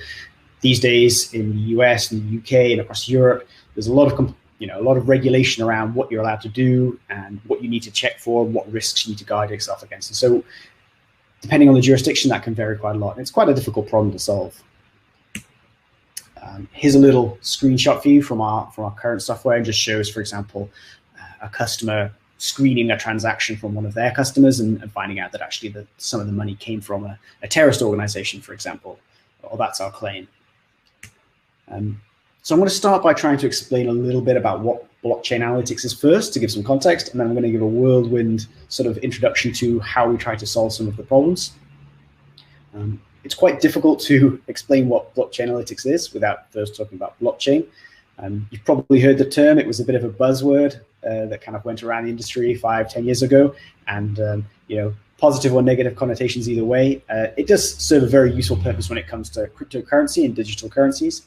these days in the US and the UK and across Europe, there's a lot of regulation around what you're allowed to do and what you need to check for, what risks you need to guide yourself against. And so depending on the jurisdiction, that can vary quite a lot. And it's quite a difficult problem to solve. Here's a little screenshot for you from our current software, and just shows, for example, a customer screening a transaction from one of their customers and finding out that actually some of the money came from a terrorist organization, for example, or that's our claim. So I'm going to start by trying to explain a little bit about what blockchain analytics is first, to give some context, and then I'm going to give a whirlwind sort of introduction to how we try to solve some of the problems. It's quite difficult to explain what blockchain analytics is without first talking about blockchain. You've probably heard the term. It was a bit of a buzzword that kind of went around the industry 5-10 years ago, and positive or negative connotations either way. It does serve a very useful purpose when it comes to cryptocurrency and digital currencies.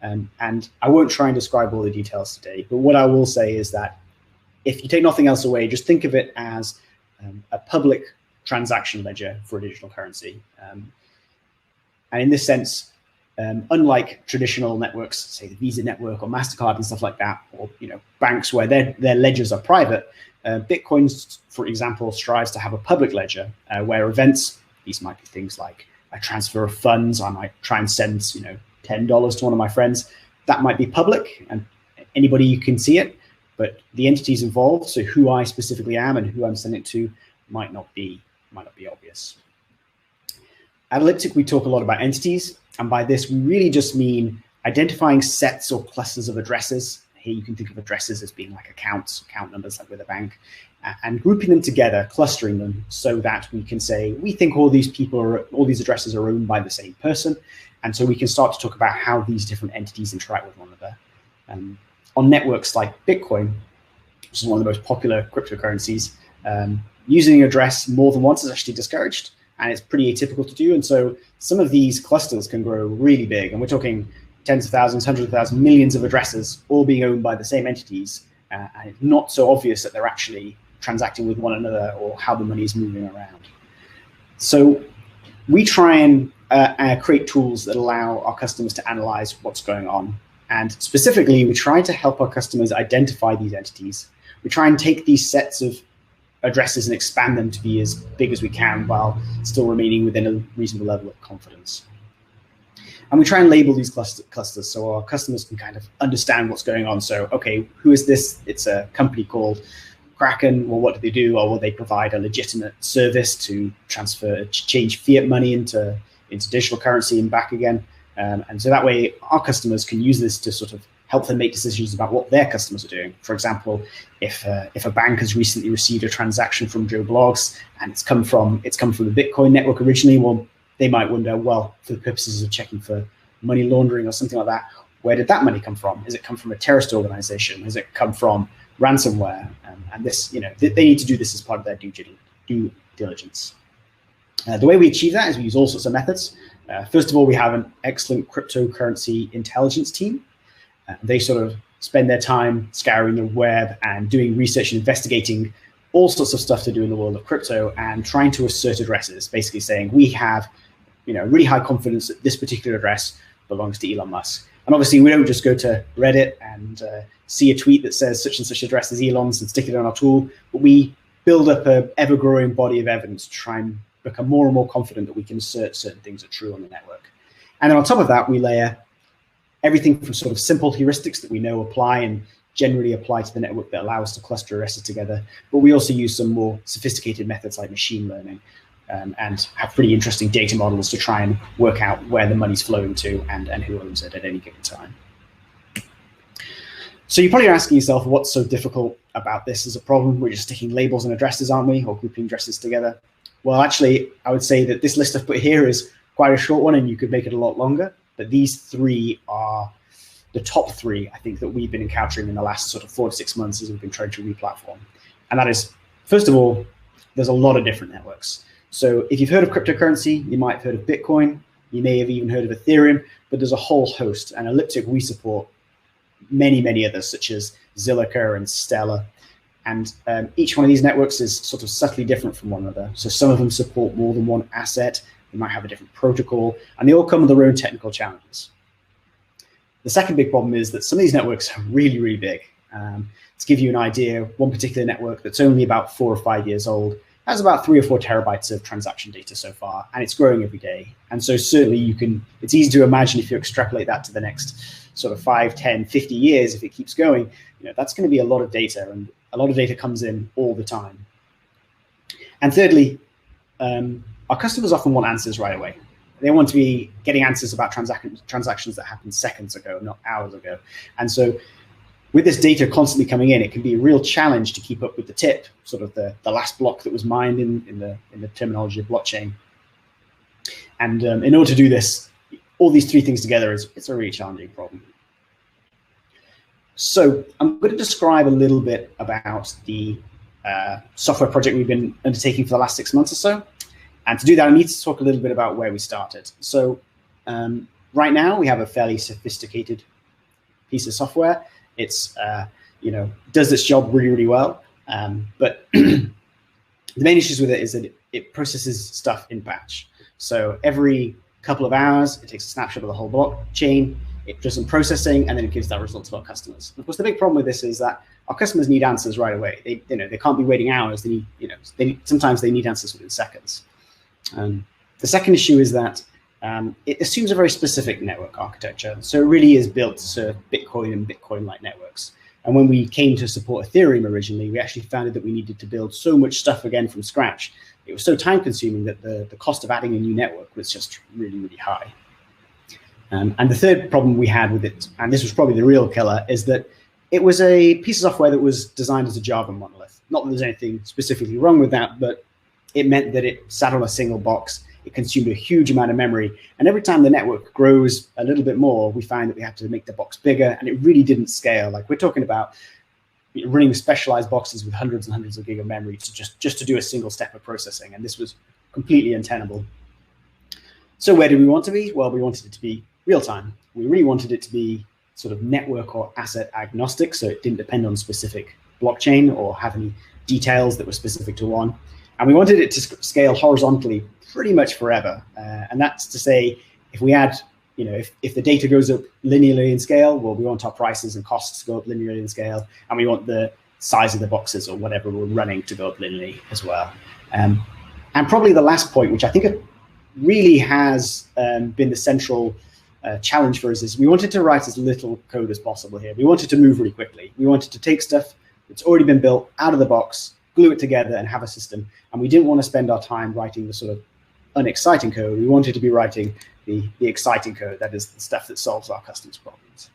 And I won't try and describe all the details today, but what I will say is that if you take nothing else away, just think of it as a public transaction ledger for a digital currency. And in this sense, unlike traditional networks, say the Visa network or MasterCard and stuff like that, or banks where their ledgers are private, Bitcoin, for example, strives to have a public ledger where events, these might be things like a transfer of funds, I might try and send $10 to one of my friends, that might be public and anybody you can see it, but the entities involved, so who I specifically am and who I'm sending it to, might not be obvious. At Elliptic, we talk a lot about entities, and by this we really just mean identifying sets or clusters of addresses. Here you can think of addresses as being like account numbers, like with a bank, and grouping them together, clustering them, so that we can say we think all these addresses are owned by the same person, and so we can start to talk about how these different entities interact with one another. On networks like Bitcoin, which is one of the most popular cryptocurrencies, using an address more than once is actually discouraged, and it's pretty atypical to do. And so some of these clusters can grow really big, and we're talking tens of thousands, hundreds of thousands, millions of addresses all being owned by the same entities, and it's not so obvious that they're actually transacting with one another or how the money is moving around. So we try and create tools that allow our customers to analyze what's going on. And specifically, we try to help our customers identify these entities. We try and take these sets of addresses and expand them to be as big as we can while still remaining within a reasonable level of confidence. And we try and label these clusters so our customers can kind of understand what's going on. So, okay, who is this? It's a company called Kraken. Well, what do they do? Or will they provide a legitimate service to change fiat money into digital currency and back again? And so that way our customers can use this to sort of help them make decisions about what their customers are doing. For example, if a bank has recently received a transaction from Joe Blogs and it's come from the Bitcoin network originally, well, they might wonder, well, for the purposes of checking for money laundering or something like that, where did that money come from? Has it come from a terrorist organization? Has it come from ransomware? And this, they need to do this as part of their due diligence. The way we achieve that is we use all sorts of methods. First of all, we have an excellent cryptocurrency intelligence team. They sort of spend their time scouring the web and doing research and investigating all sorts of stuff to do in the world of crypto and trying to assert addresses, basically saying we have really high confidence that this particular address belongs to Elon Musk. And obviously, we don't just go to Reddit and see a tweet that says such and such address is Elon's and stick it on our tool, but we build up an ever-growing body of evidence to try and become more and more confident that we can assert certain things are true on the network. And then on top of that, we layer everything from sort of simple heuristics that we know apply and generally apply to the network that allow us to cluster addresses together. But we also use some more sophisticated methods like machine learning and have pretty interesting data models to try and work out where the money's flowing to and who owns it at any given time. So you're probably asking yourself, what's so difficult about this as a problem? We're just sticking labels and addresses, aren't we? Or grouping addresses together? Well, actually, I would say that this list I've put here is quite a short one and you could make it a lot longer. But these three are the top three, I think, that we've been encountering in the last sort of 4 to 6 months as we've been trying to re-platform. And that is, first of all, there's a lot of different networks. So if you've heard of cryptocurrency, you might have heard of Bitcoin. You may have even heard of Ethereum, but there's a whole host. And Elliptic, we support many, many others, such as Zilliqa and Stellar. And each one of these networks is sort of subtly different from one another. So some of them support more than one asset. They might have a different protocol, and they all come with their own technical challenges. The second big problem is that some of these networks are really, really big. To give you an idea, one particular network that's only about 4 or 5 years old has about 3 or 4 terabytes of transaction data so far, and it's growing every day. And so certainly it's easy to imagine if you extrapolate that to the next sort of 5, 10, 50 years, if it keeps going, that's going to be a lot of data, and a lot of data comes in all the time. And thirdly, our customers often want answers right away. They want to be getting answers about transactions that happened seconds ago, not hours ago. And so with this data constantly coming in, it can be a real challenge to keep up with the tip, sort of the last block that was mined in the terminology of blockchain. And in order to do this, all these three things together, it's a really challenging problem. So I'm going to describe a little bit about the software project we've been undertaking for the last 6 months or so. And to do that, I need to talk a little bit about where we started. So right now, we have a fairly sophisticated piece of software. It's does its job really, really well. But the main issues with it is that it processes stuff in batch. So every couple of hours, it takes a snapshot of the whole blockchain. It does some processing, and then it gives that result to our customers. And of course, the big problem with this is that our customers need answers right away. They can't be waiting hours. They need, sometimes they need answers within seconds. The second issue is that it assumes a very specific network architecture. So it really is built to serve Bitcoin and Bitcoin-like networks. And when we came to support Ethereum originally, we actually found that we needed to build so much stuff again from scratch. It was so time-consuming that the cost of adding a new network was just really, really high. And the third problem we had with it, and this was probably the real killer, is that it was a piece of software that was designed as a Java monolith. Not that there's anything specifically wrong with that, but it meant that it sat on a single box. It consumed a huge amount of memory. And every time the network grows a little bit more, we find that we have to make the box bigger, and it really didn't scale. Like, we're talking about running specialized boxes with hundreds and hundreds of gig of memory to just to do a single step of processing. And this was completely untenable. So where did we want to be? Well, we wanted it to be real time. We really wanted it to be sort of network or asset agnostic, so it didn't depend on a specific blockchain or have any details that were specific to one. And we wanted it to scale horizontally pretty much forever. And that's to say, if we add, if the data goes up linearly in scale, well, we want our prices and costs to go up linearly in scale, and we want the size of the boxes or whatever we're running to go up linearly as well. And probably the last point, which I think it really has been the central challenge for us, is we wanted to write as little code as possible here. We wanted to move really quickly. We wanted to take stuff that's already been built out of the box, glue it together, and have a system. And we didn't want to spend our time writing the sort of unexciting code. We wanted to be writing the exciting code, that is the stuff that solves our customers' problems.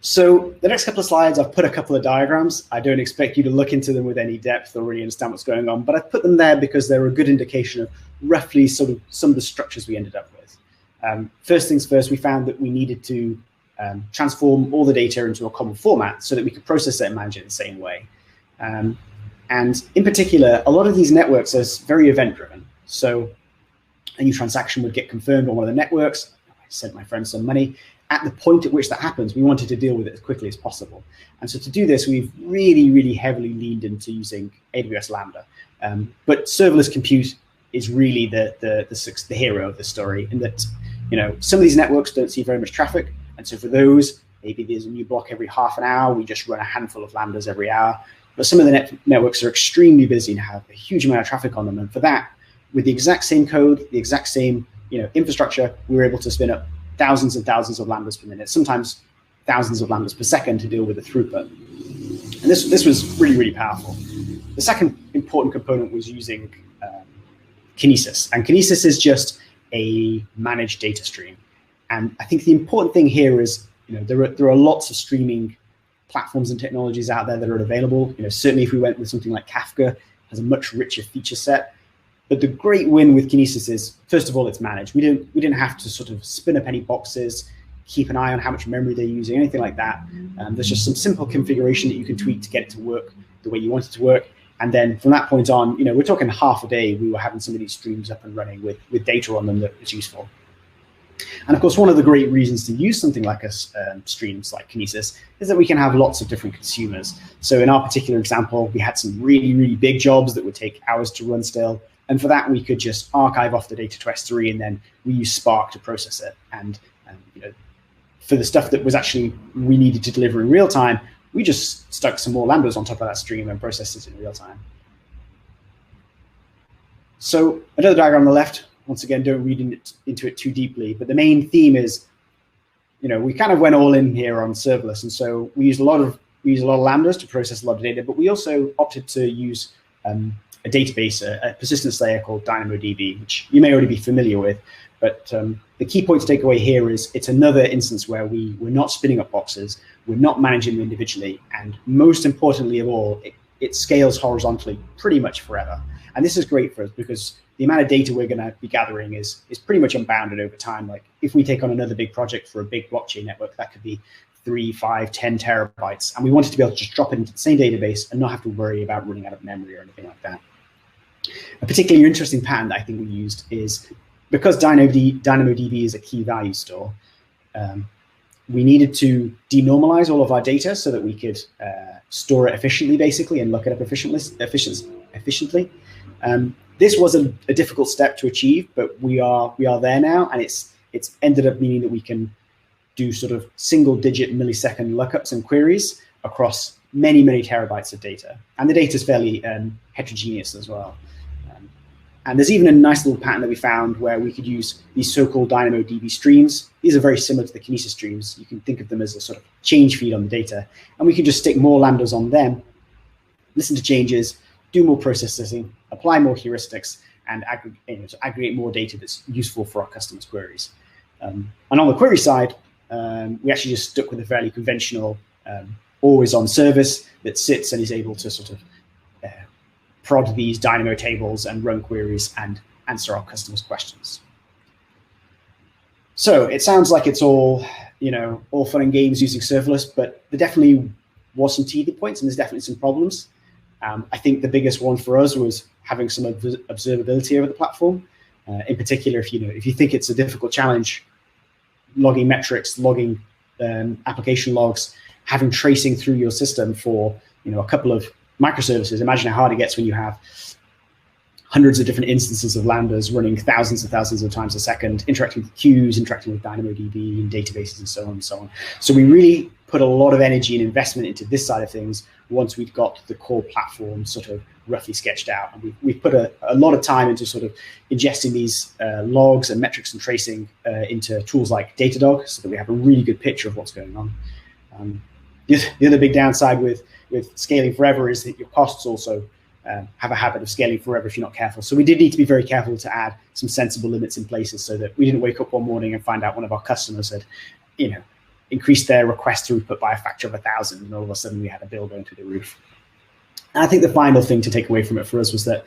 So the next couple of slides, I've put a couple of diagrams. I don't expect you to look into them with any depth or really understand what's going on, but I've put them there because they're a good indication of roughly sort of some of the structures we ended up with. First things first, we found that we needed to transform all the data into a common format so that we could process it and manage it the same way. And in particular, a lot of these networks are very event-driven. So a new transaction would get confirmed on one of the networks. I sent my friend some money. At the point at which that happens, we wanted to deal with it as quickly as possible. And so to do this, we've really, really heavily leaned into using AWS Lambda. But serverless compute is really the hero of the story, in that some of these networks don't see very much traffic. And so for those, maybe there's a new block every half an hour. We just run a handful of Lambdas every hour. But some of the networks are extremely busy and have a huge amount of traffic on them. And for that, with the exact same code, the exact same infrastructure, we were able to spin up thousands and thousands of Lambdas per minute, sometimes thousands of Lambdas per second to deal with the throughput. And this was really, really powerful. The second important component was using Kinesis. And Kinesis is just a managed data stream. And I think the important thing here is, there are lots of streaming platforms and technologies out there that are available. Certainly if we went with something like Kafka, it has a much richer feature set. But the great win with Kinesis is, first of all, it's managed. We didn't have to sort of spin up any boxes, keep an eye on how much memory they're using, anything like that. There's just some simple configuration that you can tweak to get it to work the way you want it to work. And then from that point on, we're talking half a day, we were having some of these streams up and running with data on them that was useful. And of course, one of the great reasons to use something like streams like Kinesis is that we can have lots of different consumers. So in our particular example, we had some really, really big jobs that would take hours to run still. And for that, we could just archive off the data to S3, and then we use Spark to process it. And for the stuff that was actually we needed to deliver in real time, we just stuck some more Lambdas on top of that stream and processed it in real time. So another diagram on the left. Once again, don't read into it too deeply, but the main theme is, we kind of went all in here on serverless, and so we use a lot of Lambdas to process a lot of data, but we also opted to use a database, a persistence layer called DynamoDB, which you may already be familiar with. But the key point to take away here is it's another instance where we're not spinning up boxes, we're not managing them individually, and most importantly of all, it scales horizontally pretty much forever. And this is great for us because the amount of data we're going to be gathering is pretty much unbounded over time. Like if we take on another big project for a big blockchain network, that could be 3, 5, 10 terabytes. And we wanted to be able to just drop it into the same database and not have to worry about running out of memory or anything like that. A particularly interesting pattern that I think we used is because DynamoDB is a key value store, we needed to denormalize all of our data so that we could store it efficiently, basically, and look it up efficiently. This was a difficult step to achieve, but we are there now, and it's ended up meaning that we can do sort of single-digit millisecond lookups and queries across many, many terabytes of data, and the data is fairly heterogeneous as well. And there's even a nice little pattern that we found where we could use these so-called DynamoDB streams. These are very similar to the Kinesis streams. You can think of them as a sort of change feed on the data. And we can just stick more lambdas on them, listen to changes, do more processing, apply more heuristics, and aggregate more data that's useful for our customers' queries. And on the query side, we actually just stuck with a fairly conventional always-on service that sits and is able to sort of prod these Dynamo tables and run queries and answer our customers' questions. So it sounds like it's all, all fun and games using serverless, but there definitely was some teething points and there's definitely some problems. I think the biggest one for us was having some observability over the platform. In particular, if you think it's a difficult challenge, logging metrics, logging application logs, having tracing through your system for a couple of microservices. Imagine how hard it gets when you have hundreds of different instances of lambdas running thousands and thousands of times a second, interacting with queues, interacting with DynamoDB and databases and so on and so on. So we really put a lot of energy and investment into this side of things once we'd got the core platform sort of roughly sketched out. And we've put a lot of time into sort of ingesting these logs and metrics and tracing into tools like Datadog so that we have a really good picture of what's going on. The other big downside with scaling forever is that your costs also have a habit of scaling forever if you're not careful. So we did need to be very careful to add some sensible limits in places so that we didn't wake up one morning and find out one of our customers had, increased their request throughput by a factor of 1,000, and all of a sudden we had a bill going through the roof. And I think the final thing to take away from it for us was that,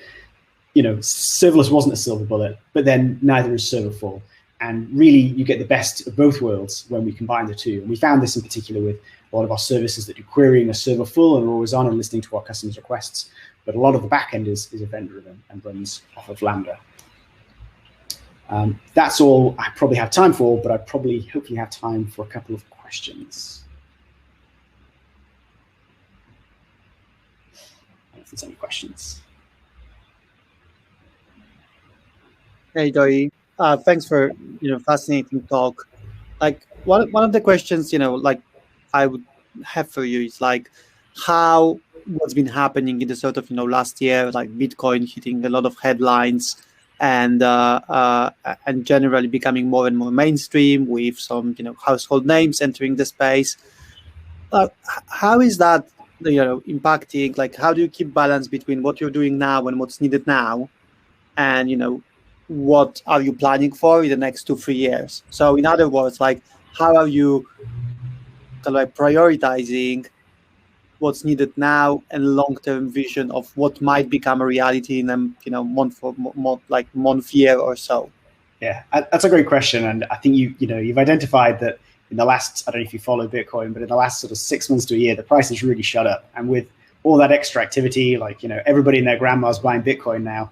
serverless wasn't a silver bullet, but then neither is serverfull. And really, you get the best of both worlds when we combine the two. And we found this in particular with a lot of our services that do querying are serverfull and are always on and listening to our customers' requests. But a lot of the back end is event-driven and runs off of Lambda. That's all I probably have time for, but I hopefully have time for a couple of questions. I don't know if there's any questions. Hey, Joey. Thanks for fascinating talk. Like one of the questions I would have for you is what's been happening in the sort of last year, like Bitcoin hitting a lot of headlines and generally becoming more and more mainstream with some household names entering the space. How is that impacting? Like, how do you keep balance between what you're doing now and what's needed now, and what are you planning for in the next 2-3 years? So in other words, how are you prioritizing what's needed now and long-term vision of what might become a reality in a month, year or so? Yeah, that's a great question. And I think you've identified that in the last, I don't know if you follow Bitcoin, but in the last sort of 6 months to a year, the price has really shot up. And with all that extra activity, everybody and their grandma's buying Bitcoin now,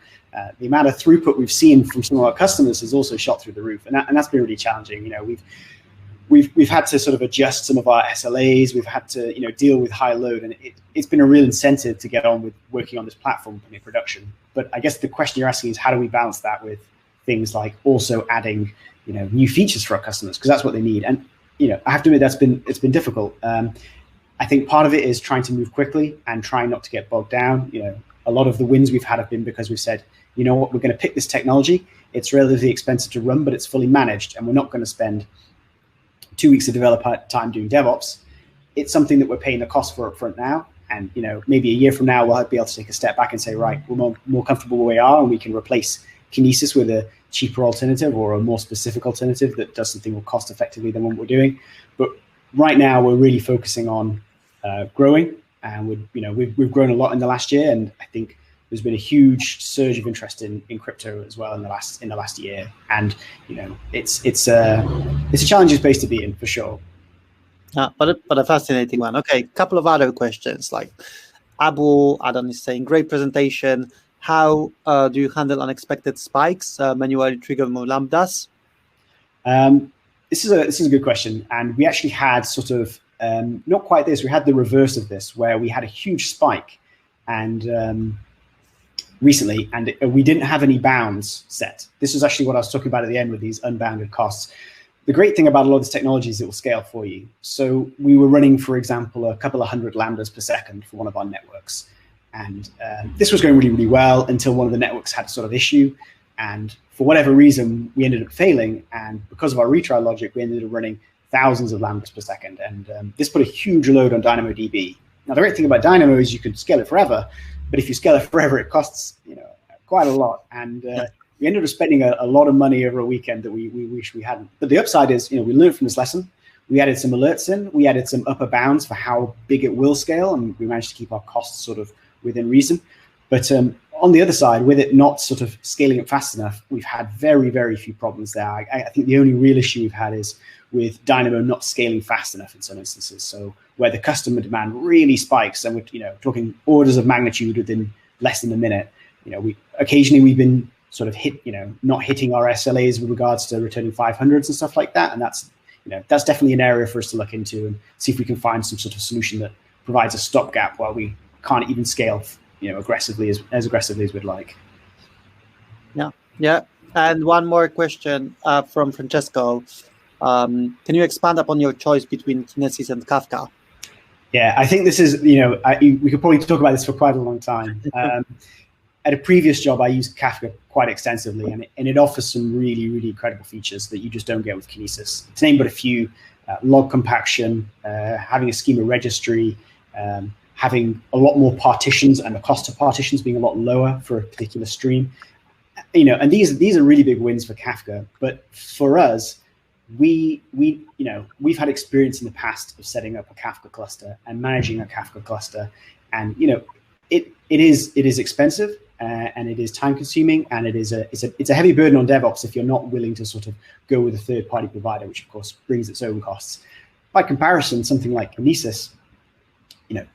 the amount of throughput we've seen from some of our customers has also shot through the roof. And that's been really challenging. We've had to sort of adjust some of our SLAs. We've had to deal with high load, and it's been a real incentive to get on with working on this platform in production. But I guess the question you're asking is, how do we balance that with things like also adding new features for our customers, because that's what they need. And I have to admit it's been difficult. I think part of it is trying to move quickly and trying not to get bogged down. A lot of the wins we've had have been because we've said, we're going to pick this technology. It's relatively expensive to run, but it's fully managed, and we're not going to spend 2 weeks of developer time doing DevOps. It's something that we're paying the cost for upfront now. And maybe a year from now, we'll be able to take a step back and say, right, we're more comfortable where we are, and we can replace Kinesis with a cheaper alternative or a more specific alternative that does something more cost effectively than what we're doing. But right now, we're really focusing on growing, and we've grown a lot in the last year, and I think there's been a huge surge of interest in crypto as well in the last year, and it's a challenging space to be in for sure. But a fascinating one. Okay, couple of other questions. Like Allan is saying, great presentation. How do you handle unexpected spikes? Manually trigger more lambdas? This is a good question, and we actually had sort of not quite this. We had the reverse of this, where we had a huge spike, and recently, and we didn't have any bounds set. This is actually what I was talking about at the end with these unbounded costs. The great thing about a lot of this technology is it will scale for you. So we were running, for example, a couple of hundred lambdas per second for one of our networks. And this was going really, really well until one of the networks had a sort of issue. And for whatever reason, we ended up failing. And because of our retry logic, we ended up running thousands of lambdas per second. And this put a huge load on DynamoDB. Now, the great thing about Dynamo is you could scale it forever. But if you scale it forever, it costs quite a lot. And we ended up spending a lot of money over a weekend that we wish we hadn't. But the upside is, we learned from this lesson. We added some alerts in. We added some upper bounds for how big it will scale. And we managed to keep our costs sort of within reason. But on the other side, with it not sort of scaling up fast enough, we've had very, very few problems there. I think the only real issue we've had is with Dynamo not scaling fast enough in some instances. So where the customer demand really spikes, and we're talking orders of magnitude within less than a minute. Occasionally we've been sort of not hitting our SLAs with regards to returning 500s and stuff like that. And that's definitely an area for us to look into and see if we can find some sort of solution that provides a stopgap while we can't even scale, aggressively as aggressively as we'd like. Yeah. And one more question from Francesco. Can you expand upon your choice between Kinesis and Kafka? Yeah, I think this is, we could probably talk about this for quite a long time. At a previous job, I used Kafka quite extensively, and it offers some really, really incredible features that you just don't get with Kinesis. To name but a few: log compaction, having a schema registry, having a lot more partitions, and the cost of partitions being a lot lower for a particular stream. And these are really big wins for Kafka. But for us, we've had experience in the past of setting up a Kafka cluster and managing a Kafka cluster, and it is expensive. And it is time consuming, and it's a heavy burden on DevOps if you're not willing to sort of go with a third-party provider, which of course brings its own costs. By comparison, something like Kinesis,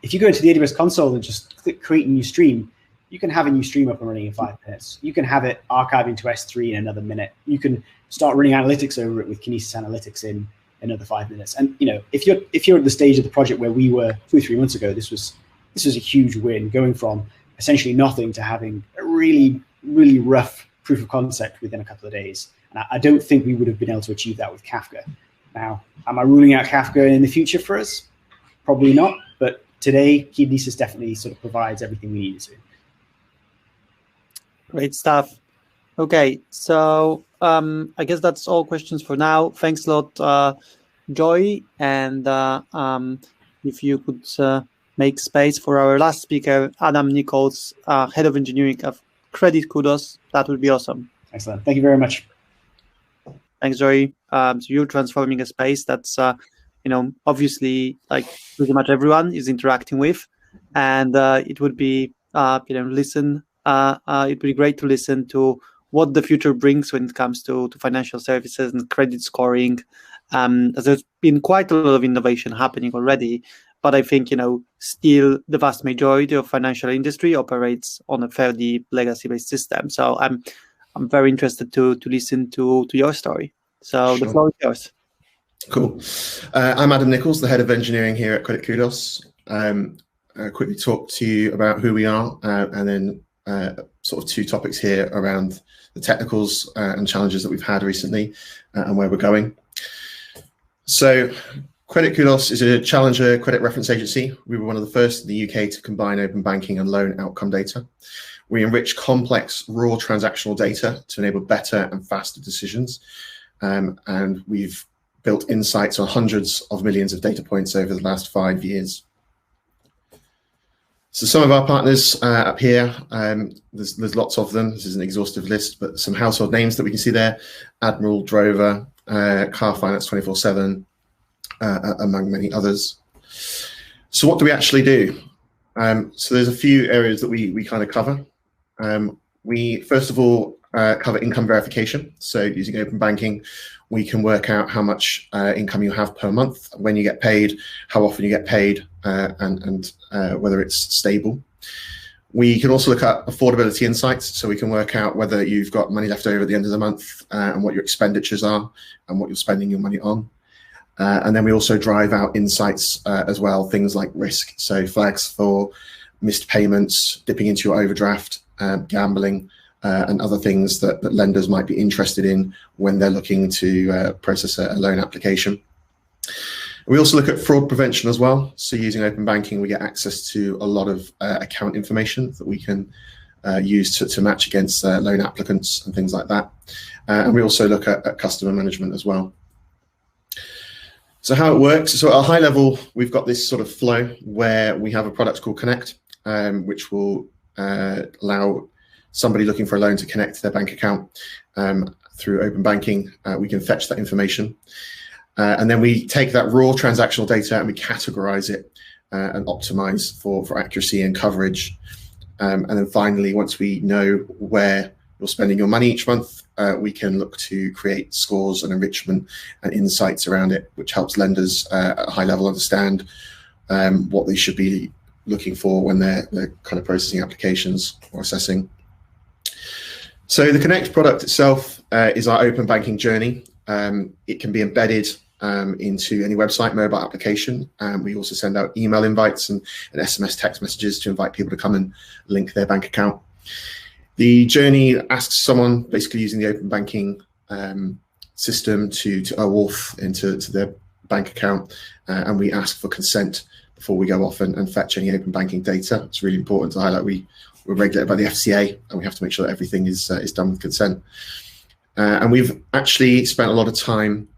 if you go into the AWS console and just click create a new stream, you can have a new stream up and running in 5 minutes. You can have it archiving to S3 in another minute. You can start running analytics over it with Kinesis Analytics in another 5 minutes. And if you're at the stage of the project where we were 2 or 3 months ago, this was a huge win, going from essentially nothing to having a really, really rough proof of concept within a couple of days. And I don't think we would have been able to achieve that with Kafka. Now, am I ruling out Kafka in the future for us? Probably not. But today, Kinesis definitely sort of provides everything we need to. Great stuff. Okay, so I guess that's all questions for now. Thanks a lot, Joy. And if you could make space for our last speaker, Adam Nicholls, Head of Engineering of Credit Kudos. That would be awesome. Excellent. Thank you very much. Thanks, Joy. So you're transforming a space that's, obviously, like pretty much everyone is interacting with, and it would be, it would be great to listen to what the future brings when it comes to financial services and credit scoring. As there's been quite a lot of innovation happening already. But I think, still the vast majority of financial industry operates on a fairly legacy-based system. So I'm very interested to listen to your story. So sure. The floor is yours. Cool. I'm Adam Nicholls, the Head of Engineering here at Credit Kudos. I'll quickly talk to you about who we are, and then sort of 2 topics here around the technicals and challenges that we've had recently and where we're going. So Credit Kudos is a challenger credit reference agency. We were one of the first in the UK to combine open banking and loan outcome data. We enrich complex raw transactional data to enable better and faster decisions. And we've built insights on hundreds of millions of data points over the last 5 years. So some of our partners up here, there's lots of them. This is an exhaustive list, but some household names that we can see there: Admiral, Drover, Car Finance 24/7, among many others. So what do we actually do? So there's a few areas that we kind of cover. We first of all cover income verification. So using open banking, we can work out how much income you have per month, when you get paid, how often you get paid, and whether it's stable. We can also look at affordability insights, so we can work out whether you've got money left over at the end of the month and what your expenditures are and what you're spending your money on. And then we also drive out insights as well, things like risk, so flags for missed payments, dipping into your overdraft, gambling, and other things that lenders might be interested in when they're looking to process a loan application. We also look at fraud prevention as well. So using open banking, we get access to a lot of account information that we can use to match against loan applicants and things like that. And we also look at customer management as well. So how it works, so at a high level, we've got this sort of flow where we have a product called Connect, which will allow somebody looking for a loan to connect to their bank account through open banking. We can fetch that information. And then we take that raw transactional data and we categorize it and optimize for accuracy and coverage. And then finally, once we know where you're spending your money each month, we can look to create scores and enrichment and insights around it, which helps lenders at a high level understand what they should be looking for when they're kind of processing applications or assessing. So the Connect product itself is our open banking journey. It can be embedded into any website, mobile application. We also send out email invites and SMS text messages to invite people to come and link their bank account. The journey asks someone basically using the open banking system to OAuth into their bank account, and we ask for consent before we go off and fetch any open banking data. It's really important to highlight we're regulated by the FCA, and we have to make sure that everything is done with consent. And we've actually spent a lot of time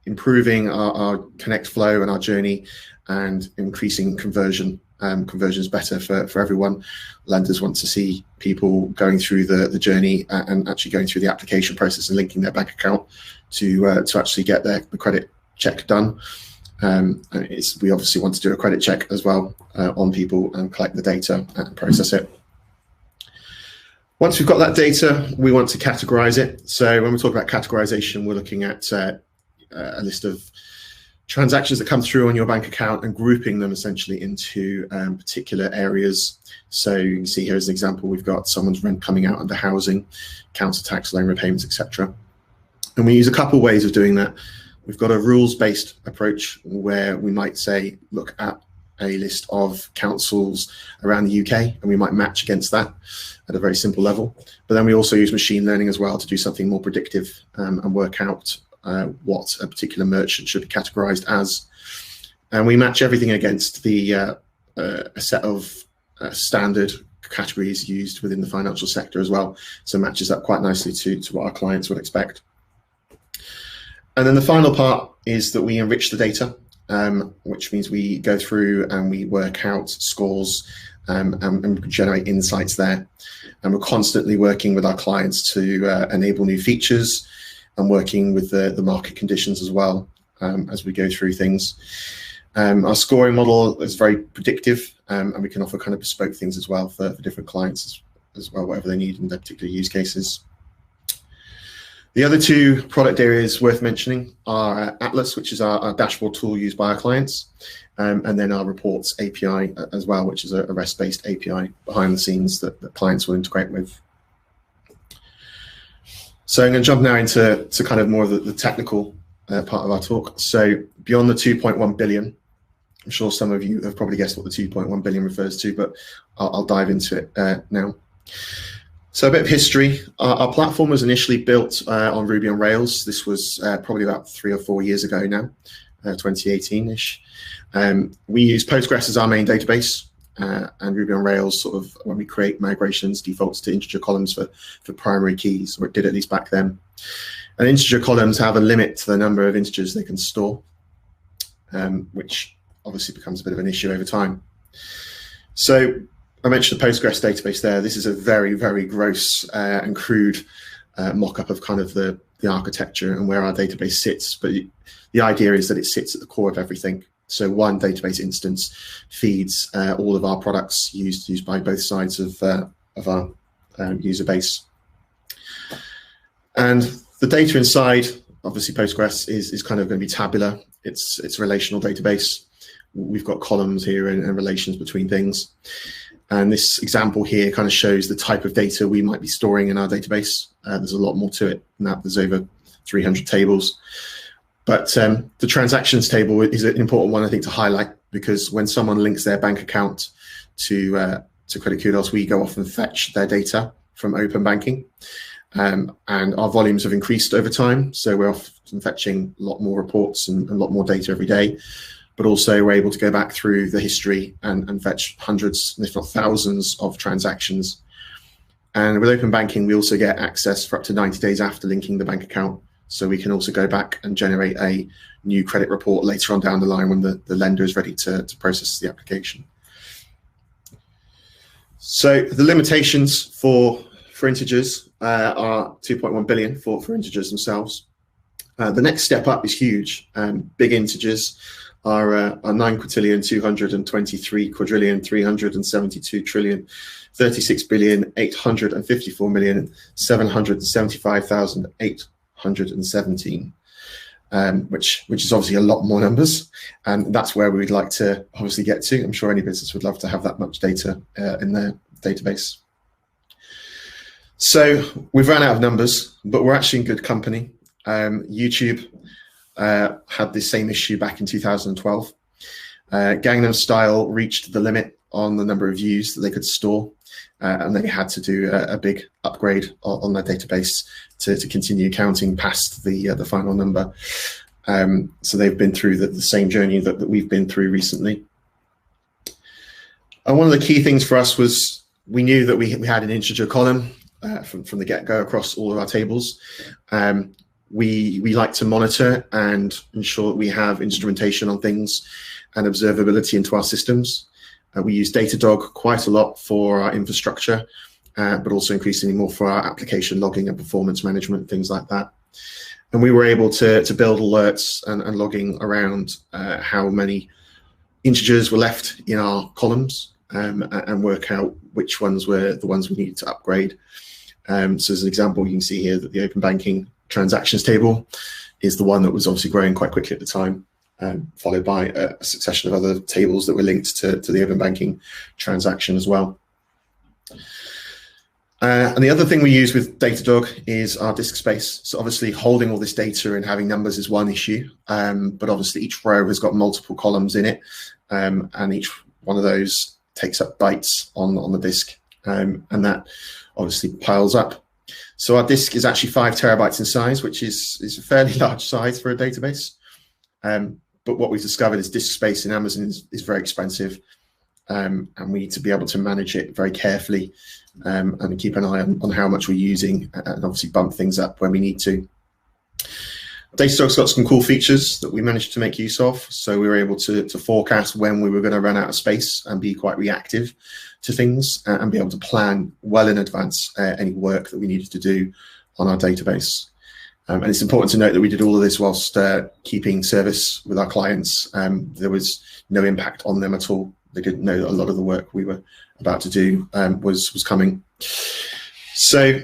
improving our Connect flow and our journey and increasing conversion. Conversion is better for everyone. Lenders want to see people going through the journey and actually going through the application process and linking their bank account to actually get the credit check done. We obviously want to do a credit check as well on people and collect the data and process it. Once we've got that data, we want to categorize it. So when we talk about categorization, we're looking at a list of transactions that come through on your bank account and grouping them essentially into particular areas. So you can see here as an example, we've got someone's rent coming out under housing, council tax, loan repayments, etc. And we use a couple ways of doing that. We've got a rules-based approach where we might say, look at a list of councils around the UK, and we might match against that at a very simple level. But then we also use machine learning as well to do something more predictive and work out what a particular merchant should be categorized as. And we match everything against a set of standard categories used within the financial sector as well. So it matches up quite nicely to what our clients would expect. And then the final part is that we enrich the data, which means we go through and we work out scores and generate insights there. And we're constantly working with our clients to enable new features and working with the market conditions as well as we go through things. Our scoring model is very predictive, and we can offer kind of bespoke things as well for different clients as well, whatever they need in their particular use cases. The other two product areas worth mentioning are Atlas, which is our dashboard tool used by our clients, and then our reports API as well, which is a REST-based API behind the scenes that clients will integrate with. So I'm going to jump now into kind of more of the technical part of our talk. So beyond the 2.1 billion, I'm sure some of you have probably guessed what the 2.1 billion refers to, but I'll dive into it now. So a bit of history. Our platform was initially built on Ruby on Rails. This was probably about 3 or 4 years ago now, 2018-ish. We use Postgres as our main database, and Ruby on Rails, sort of when we create migrations, defaults to integer columns for primary keys, or it did at least back then. And integer columns have a limit to the number of integers they can store, which obviously becomes a bit of an issue over time. So I mentioned the Postgres database there. This is a very, very gross and crude mock-up of kind of the architecture and where our database sits. But the idea is that it sits at the core of everything. So one database instance feeds all of our products used by both sides of our user base. And the data inside, obviously Postgres is kind of going to be tabular. It's a relational database. We've got columns here and relations between things. And this example here kind of shows the type of data we might be storing in our database. There's a lot more to it than that. There's over 300 tables. But the transactions table is an important one, I think, to highlight, because when someone links their bank account to Credit Kudos, we go off and fetch their data from open banking. and our volumes have increased over time. So we're often fetching a lot more reports and a lot more data every day, but also we're able to go back through the history and fetch hundreds, if not thousands, of transactions. And with open banking, we also get access for up to 90 days after linking the bank account. So we can also go back and generate a new credit report later on down the line when the lender is ready to process the application. So the limitations for integers are 2.1 billion for integers themselves. The next step up is huge. Big integers are 9 quintillion, 223 quadrillion, 372 trillion, 36 billion, 854 million, 775,817, which is obviously a lot more numbers, and that's where we'd like to obviously get to. I'm sure any business would love to have that much data in their database. So we've run out of numbers, but we're actually in good company. YouTube had the same issue back in 2012. Gangnam Style reached the limit on the number of views that they could store, and they had to do a big upgrade on their database to continue counting past the final number. So they've been through the same journey that we've been through recently. And one of the key things for us was we knew that we had an integer column from the get-go across all of our tables. We like to monitor and ensure that we have instrumentation on things and observability into our systems. We use Datadog quite a lot for our infrastructure, but also increasingly more for our application logging and performance management, things like that. And we were able to build alerts and logging around how many integers were left in our columns, and work out which ones were the ones we needed to upgrade. So as an example, you can see here that the open banking transactions table is the one that was obviously growing quite quickly at the time, followed by a succession of other tables that were linked to the open banking transaction as well. And the other thing we use with Datadog is our disk space. So obviously holding all this data and having numbers is one issue, but obviously each row has got multiple columns in it, and each one of those takes up bytes on the disk, and that obviously piles up. So our disk is actually 5 terabytes in size, which is a fairly large size for a database. But what we've discovered is disk space in Amazon is very expensive, and we need to be able to manage it very carefully, and keep an eye on how much we're using, and obviously bump things up when we need to. Datadog's got some cool features that we managed to make use of. So we were able to forecast when we were going to run out of space and be quite reactive to things, and be able to plan well in advance any work that we needed to do on our database. And it's important to note that we did all of this whilst keeping service with our clients. There was no impact on them at all. They didn't know that a lot of the work we were about to do was coming. So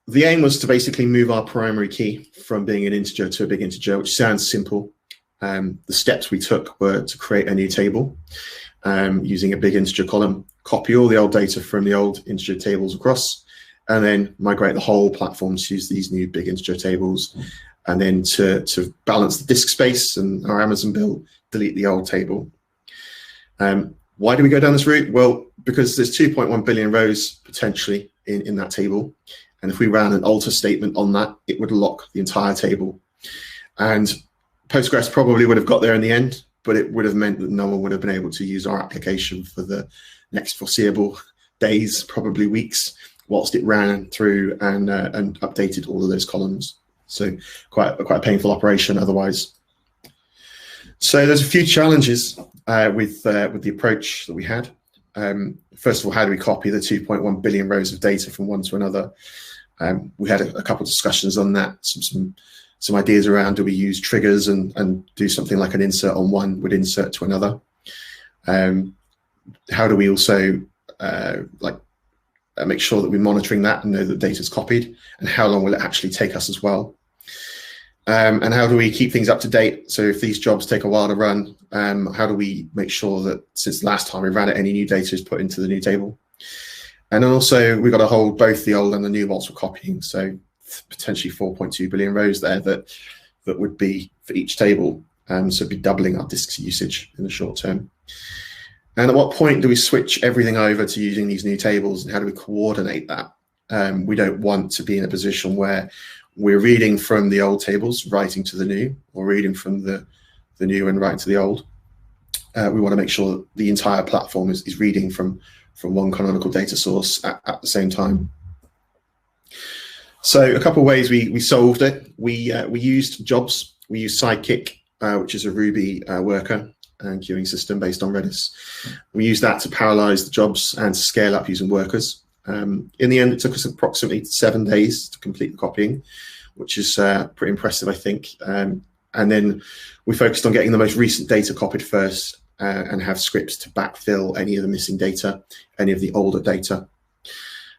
the aim was to basically move our primary key from being an integer to a big integer, which sounds simple. The steps we took were to create a new table using a big integer column, copy all the old data from the old integer tables across, and then migrate the whole platform to use these new big integer tables, and then to balance the disk space and our Amazon bill, delete the old table. Why do we go down this route? Well, because there's 2.1 billion rows potentially in that table. And if we ran an alter statement on that, it would lock the entire table. And Postgres probably would have got there in the end, but it would have meant that no one would have been able to use our application for the next foreseeable days, probably weeks, whilst it ran through and updated all of those columns. So quite a painful operation otherwise. So there's a few challenges with the approach that we had. First of all, how do we copy the 2.1 billion rows of data from one to another? We had a couple of discussions on that, some ideas around, do we use triggers and do something like an insert on one would insert to another? How do we also make sure that we're monitoring that and know that data is copied, and how long will it actually take us as well? And how do we keep things up to date? So if these jobs take a while to run, how do we make sure that since the last time we ran it, any new data is put into the new table? And then also we've got to hold both the old and the new whilst we're copying. So potentially 4.2 billion rows there that would be for each table. So it'd be doubling our disk usage in the short term. And at what point do we switch everything over to using these new tables, and how do we coordinate that? We don't want to be in a position where we're reading from the old tables, writing to the new, or reading from the new and writing to the old. We want to make sure that the entire platform is reading from one canonical data source at the same time. So a couple of ways we solved it. We used jobs. We used Sidekick, which is a Ruby worker and queuing system based on Redis. We used that to parallelize the jobs and to scale up using workers. In the end, it took us approximately 7 days to complete the copying, which is pretty impressive, I think. And then we focused on getting the most recent data copied first and have scripts to backfill any of the missing data, any of the older data.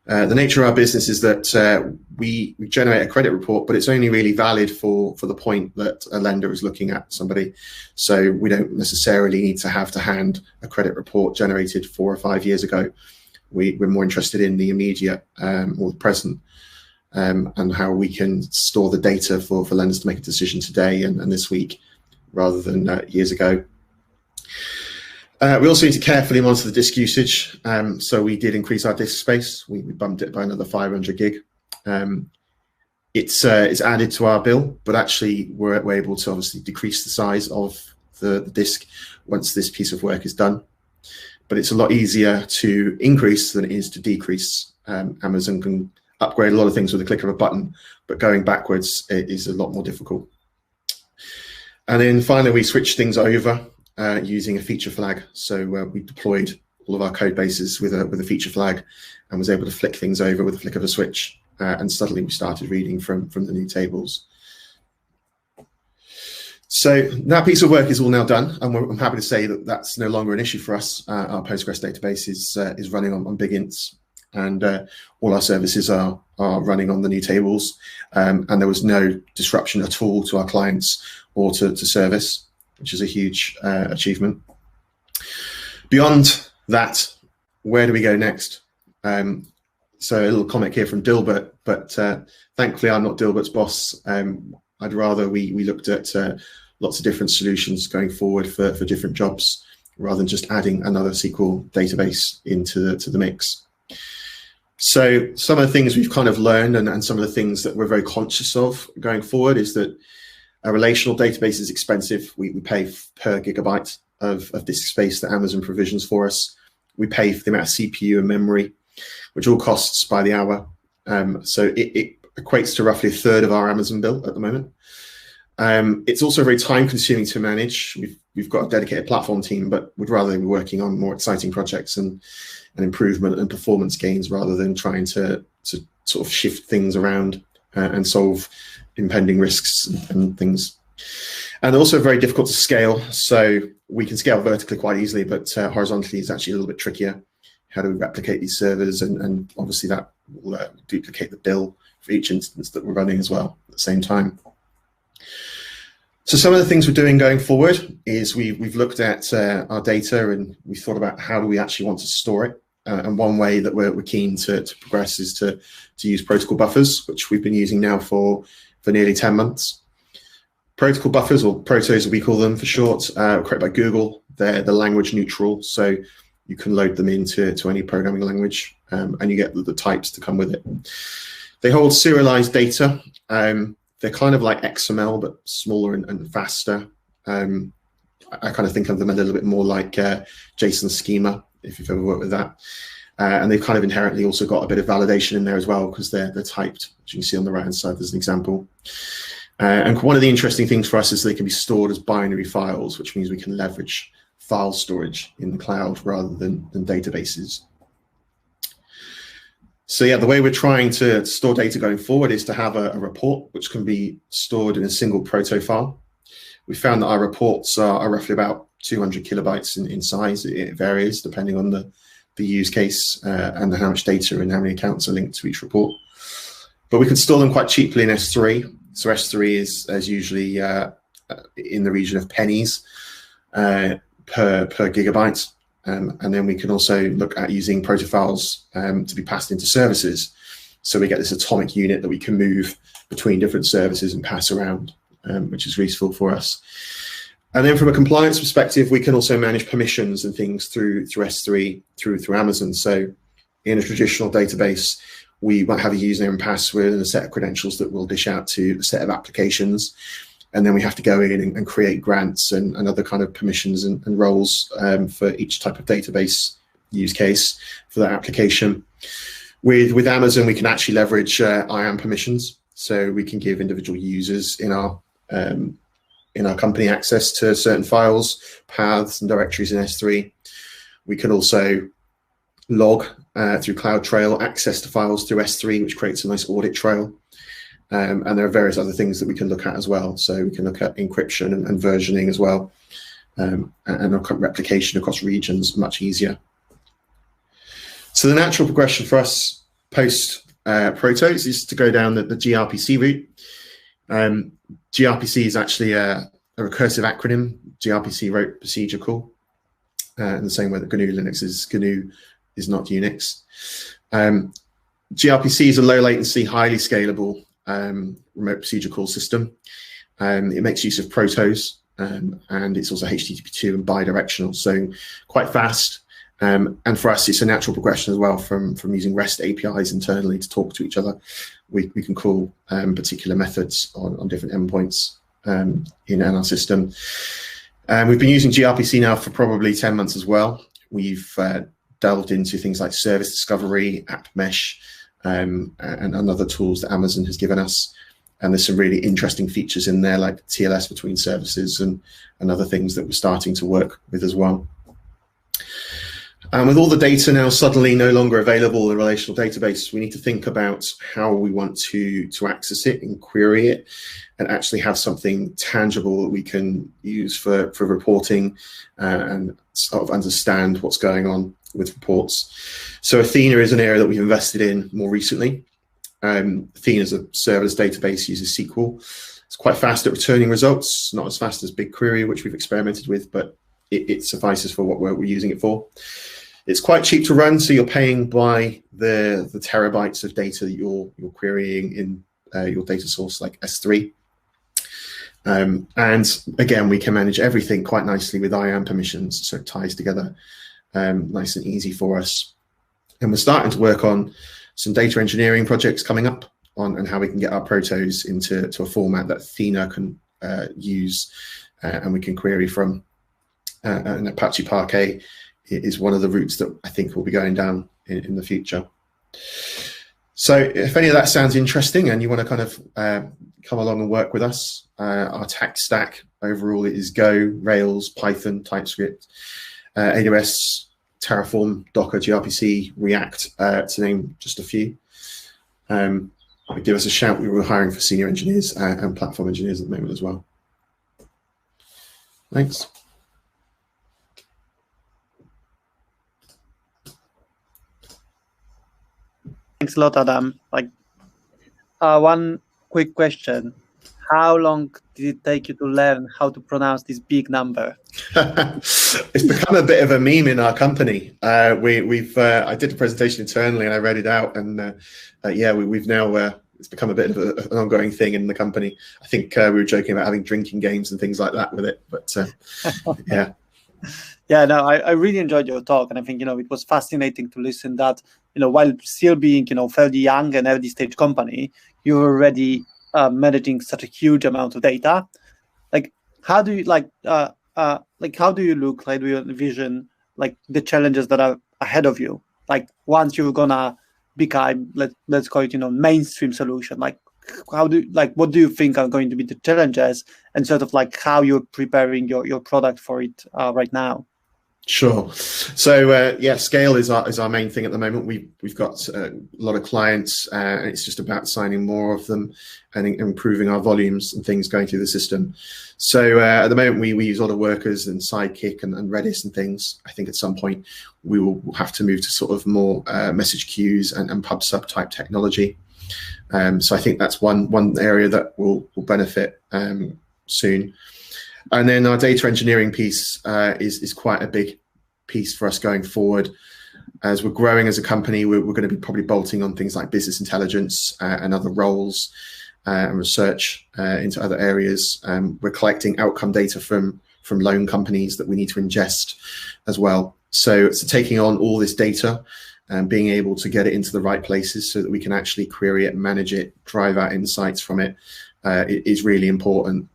The nature of our business is that we generate a credit report, but it's only really valid for the point that a lender is looking at somebody. So we don't necessarily need to have to hand a credit report generated 4 or 5 years ago. We're more interested in the immediate or the present and how we can store the data for lenders to make a decision today and this week rather than years ago. We also need to carefully monitor the disk usage. So we did increase our disk space. We bumped it by another 500 gig. It's added to our bill, but actually we're able to obviously decrease the size of the disk once this piece of work is done. But it's a lot easier to increase than it is to decrease. Amazon can upgrade a lot of things with a click of a button, but going backwards is a lot more difficult. And then finally, we switched things over using a feature flag. So we deployed all of our code bases with a feature flag and was able to flick things over with a flick of a switch. And suddenly we started reading from the new tables. So that piece of work is all now done, and I'm happy to say that that's no longer an issue for us. Our Postgres database is running on big ints, and all our services are running on the new tables, and there was no disruption at all to our clients or to service, which is a huge achievement. Beyond that, where do we go next? So a little comment here from Dilbert, but thankfully I'm not Dilbert's boss. I'd rather we looked at lots of different solutions going forward for different jobs, rather than just adding another SQL database into the mix. So some of the things we've kind of learned and some of the things that we're very conscious of going forward is that a relational database is expensive. We pay per gigabyte of disk space that Amazon provisions for us. We pay for the amount of CPU and memory, which all costs by the hour. So it equates to roughly 1/3 of our Amazon bill at the moment. It's also very time consuming to manage. We've got a dedicated platform team, but would rather be working on more exciting projects and improvement and performance gains rather than trying to sort of shift things around and solve impending risks and things. And also very difficult to scale. So we can scale vertically quite easily, but horizontally is actually a little bit trickier. How do we replicate these servers? And obviously that will duplicate the bill for each instance that we're running as well at the same time. So some of the things we're doing going forward is we've looked at our data and we thought about how do we actually want to store it. And one way that we're keen to progress is to use protocol buffers, which we've been using now for nearly 10 months. Protocol buffers, or protos as we call them for short, created by Google. They're language neutral, so you can load them into any programming language and you get the types to come with it. They hold serialized data. They're kind of like XML, but smaller and faster. I kind of think of them a little bit more like JSON schema, if you've ever worked with that. And they've kind of inherently also got a bit of validation in there as well, because they're typed, as you can see on the right-hand side, there's an example. And one of the interesting things for us is they can be stored as binary files, which means we can leverage file storage in the cloud rather than databases. So yeah, the way we're trying to store data going forward is to have a report which can be stored in a single proto file. We found that our reports are roughly about 200 kilobytes in size. It varies depending on the use case and how much data and how many accounts are linked to each report. But we can store them quite cheaply in S3. So S3 is usually in the region of pennies per gigabyte. And then we can also look at using protofiles to be passed into services. So we get this atomic unit that we can move between different services and pass around, which is useful for us. And then from a compliance perspective, we can also manage permissions and things through S3, through Amazon. So in a traditional database, we might have a username and password and a set of credentials that we'll dish out to a set of applications. And then we have to go in and create grants and other kind of permissions and roles for each type of database use case for that application. With Amazon, we can actually leverage IAM permissions. So we can give individual users in our company access to certain files, paths and directories in S3. We can also log through CloudTrail access to files through S3, which creates a nice audit trail. And there are various other things that we can look at as well. So we can look at encryption and versioning as well, and replication across regions much easier. So the natural progression for us post Protos is to go down the gRPC route. gRPC is actually a recursive acronym. gRPC wrote procedure call, in the same way that GNU Linux is. GNU is not Unix. gRPC is a low latency, highly scalable remote procedure call system. It makes use of Protos, and it's also HTTP2 and bidirectional, so quite fast. And for us, it's a natural progression as well from using REST APIs internally to talk to each other. We can call particular methods on different endpoints in our system. We've been using gRPC now for probably 10 months as well. We've delved into things like service discovery, app mesh, and other tools that Amazon has given us. And there's some really interesting features in there, like TLS between services and other things that we're starting to work with as well. And with all the data now suddenly no longer available in a relational database, we need to think about how we want to access it and query it, and actually have something tangible that we can use for reporting and sort of understand what's going on with reports. So Athena is an area that we've invested in more recently. Athena is a serverless database, uses SQL. It's quite fast at returning results, not as fast as BigQuery, which we've experimented with, but it suffices for what we're using it for. It's quite cheap to run, so you're paying by the terabytes of data that you're querying in your data source like S3. And again, we can manage everything quite nicely with IAM permissions, so it ties together nice and easy for us. And we're starting to work on some data engineering projects coming up on how we can get our protos into a format that Athena can use and we can query from. And Apache Parquet is one of the routes that I think we'll be going down in the future. So if any of that sounds interesting and you want to kind of come along and work with us, our tech stack overall is Go, Rails, Python, TypeScript, AWS, Terraform, Docker, gRPC, React, to name just a few. Give us a shout. We were hiring for senior engineers and platform engineers at the moment as well. Thanks. Thanks a lot, Adam. One quick question. How long did it take you to learn how to pronounce this big number? It's become a bit of a meme in our company. I did a presentation internally and I read it out, and we've now it's become a bit of an ongoing thing in the company. I think we were joking about having drinking games and things like that with it, but yeah. Yeah, no, I really enjoyed your talk, and I think it was fascinating to listen that while still being fairly young and early stage company, you're already managing such a huge amount of data. How do you how do you look? Do you envision the challenges that are ahead of you? Once you're gonna become, let's call it mainstream solution. What do you think are going to be the challenges, and sort of how you're preparing your product for it right now? Sure. So scale is our main thing at the moment. We've got a lot of clients, and it's just about signing more of them and improving our volumes and things going through the system. So at the moment, we use a lot of workers and Sidekick and Redis and things. I think at some point we will have to move to sort of more message queues and pub sub type technology. So I think that's one area that will benefit soon. And then our data engineering piece is quite a big piece for us going forward. As we're growing as a company, we're going to be probably bolting on things like business intelligence and other roles and research into other areas. We're collecting outcome data from loan companies that we need to ingest as well. So it's taking on all this data and being able to get it into the right places so that we can actually query it, manage it, drive out insights from it, is really important.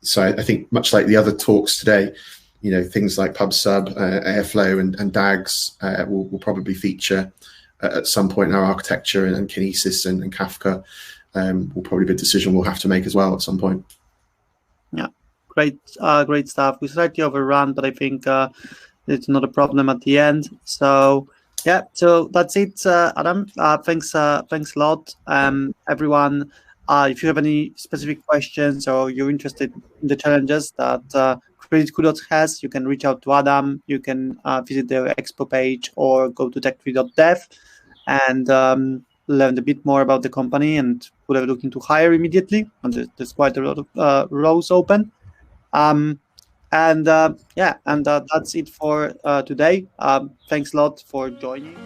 So I think much like the other talks today, things like PubSub, Airflow, and DAGs will probably feature at some point in our architecture, and Kinesis and Kafka will probably be a decision we'll have to make as well at some point. Yeah, great stuff. We slightly overrun, but I think it's not a problem at the end. So yeah, so that's it, Adam. Thanks a lot, everyone. If you have any specific questions or you're interested in the challenges that Kudos has, you can reach out to Adam. You can visit their expo page or go to tech3.dev and learn a bit more about the company and who they're looking to hire immediately. And there's quite a lot of roles open. That's it for today. Thanks a lot for joining.